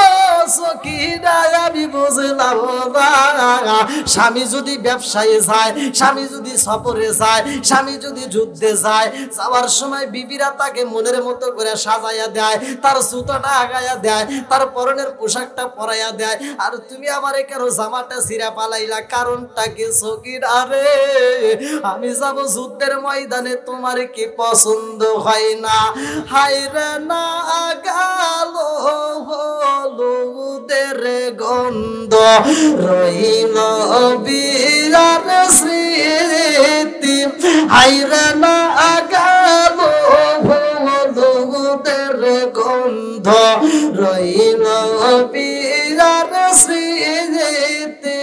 সকিনা আমি বুঝলাম না, স্বামী যদি ব্যবসায়ী যায়, স্বামী যদি সফরে যায়, স্বামী যদি যুদ্ধে যায়, যাওয়ার সময় বিবিরা তাকে মনের মতো করে সাজাইয়া দেয়, তার সুতাটা আগাইয়া দেয়, তার পরনের পোশাকটা পরাইয়া দেয়, আর তুমি আমারে কেন জামাটা ছিঁড়া পালাইলা? কারণটা কি সকিনা রে? আমি যাব যুদ্ধের ময়দানে, তোমার কি পছন্দ হয় না? হায়রে না গাল হলুদের গন্ধ রইল বিরার স্মৃতি, হায়রে না গাল হলুদের গন্ধ রইল বিরার স্মৃতি,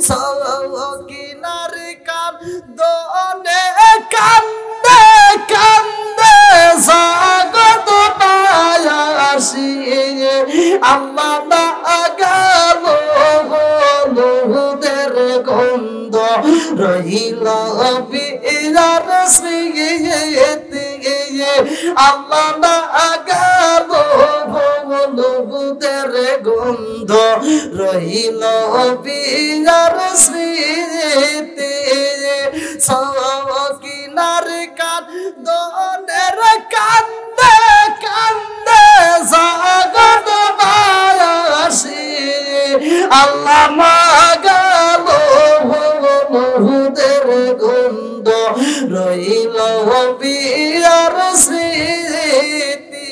সকিনার কান্দনে কান্দে কান্দে জগৎ পায়াসি, আল্লাহ না গেল হলুদের গন্ধ রহিল বিরার স্মৃতি, আল্লাহ না গেল হলুদের গন্ধ রহিল বিরার স্মৃতি, সকিনার কান্দনের কান্দে কান্দে জগৎ বায়াসি, আল্লাহ মাগাল হলুদের গন্ধ রইল বিরার স্মৃতি।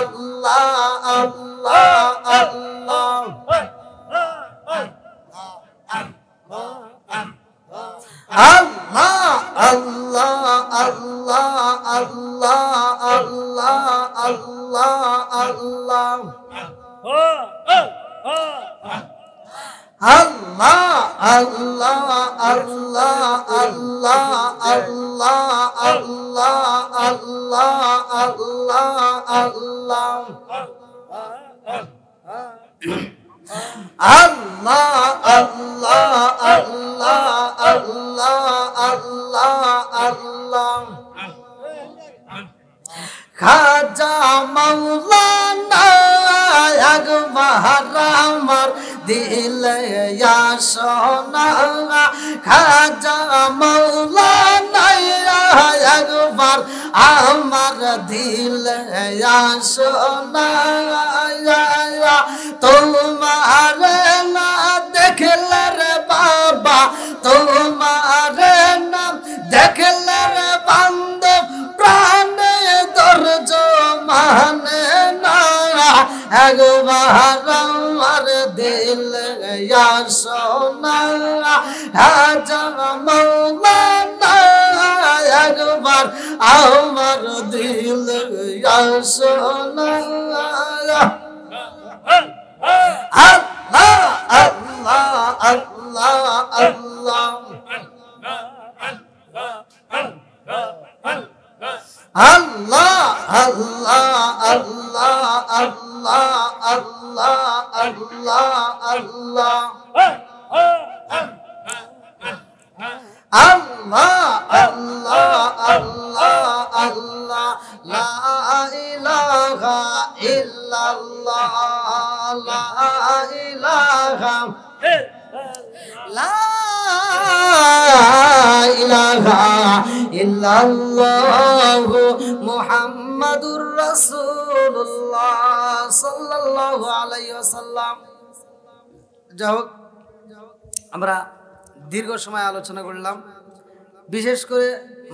আল্লাহ আল্লাহ আল্লাহ Allah, Allah, Allah, Allah, Allah, Allah, Allah. Allah, Allah, Allah, Allah, Allah, Allah, Allah, Allah, Allah, Allah, Allah, Allah, Allah. খাজা মাওলানা একবার আমার দিলে আসনা, খাজা মাওলানা একবার আমার দিলে আসনা, তোমার না দেখলে রে বাবা, তোমার না দেখলে রে বান্ধব প্রাণে দর্জ মানে না, একবার আমার দিল আসনা, হাজা মাওলানা একবার আমার দিল আসনা। Allah, Allah, Allah, Allah. Allah, Allah, Allah, Allah, Allah, Allah, Allah. Allah, Allah, Allah, Allah, la ilaha illallah, la ilaha, la ilaha illallah, Muhammadur Rasulullah sallallahu alaihi wasallam. যাই হোক, আমরা দীর্ঘ সময় আলোচনা করলাম, বিশেষ করে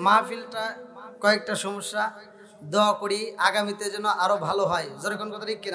মাহফিলটা কয়েকটা সমস্যা, দোয়া করি আগামীতে যেন আরো ভালো হয়। যেরকম কথা ঠিক কিনা?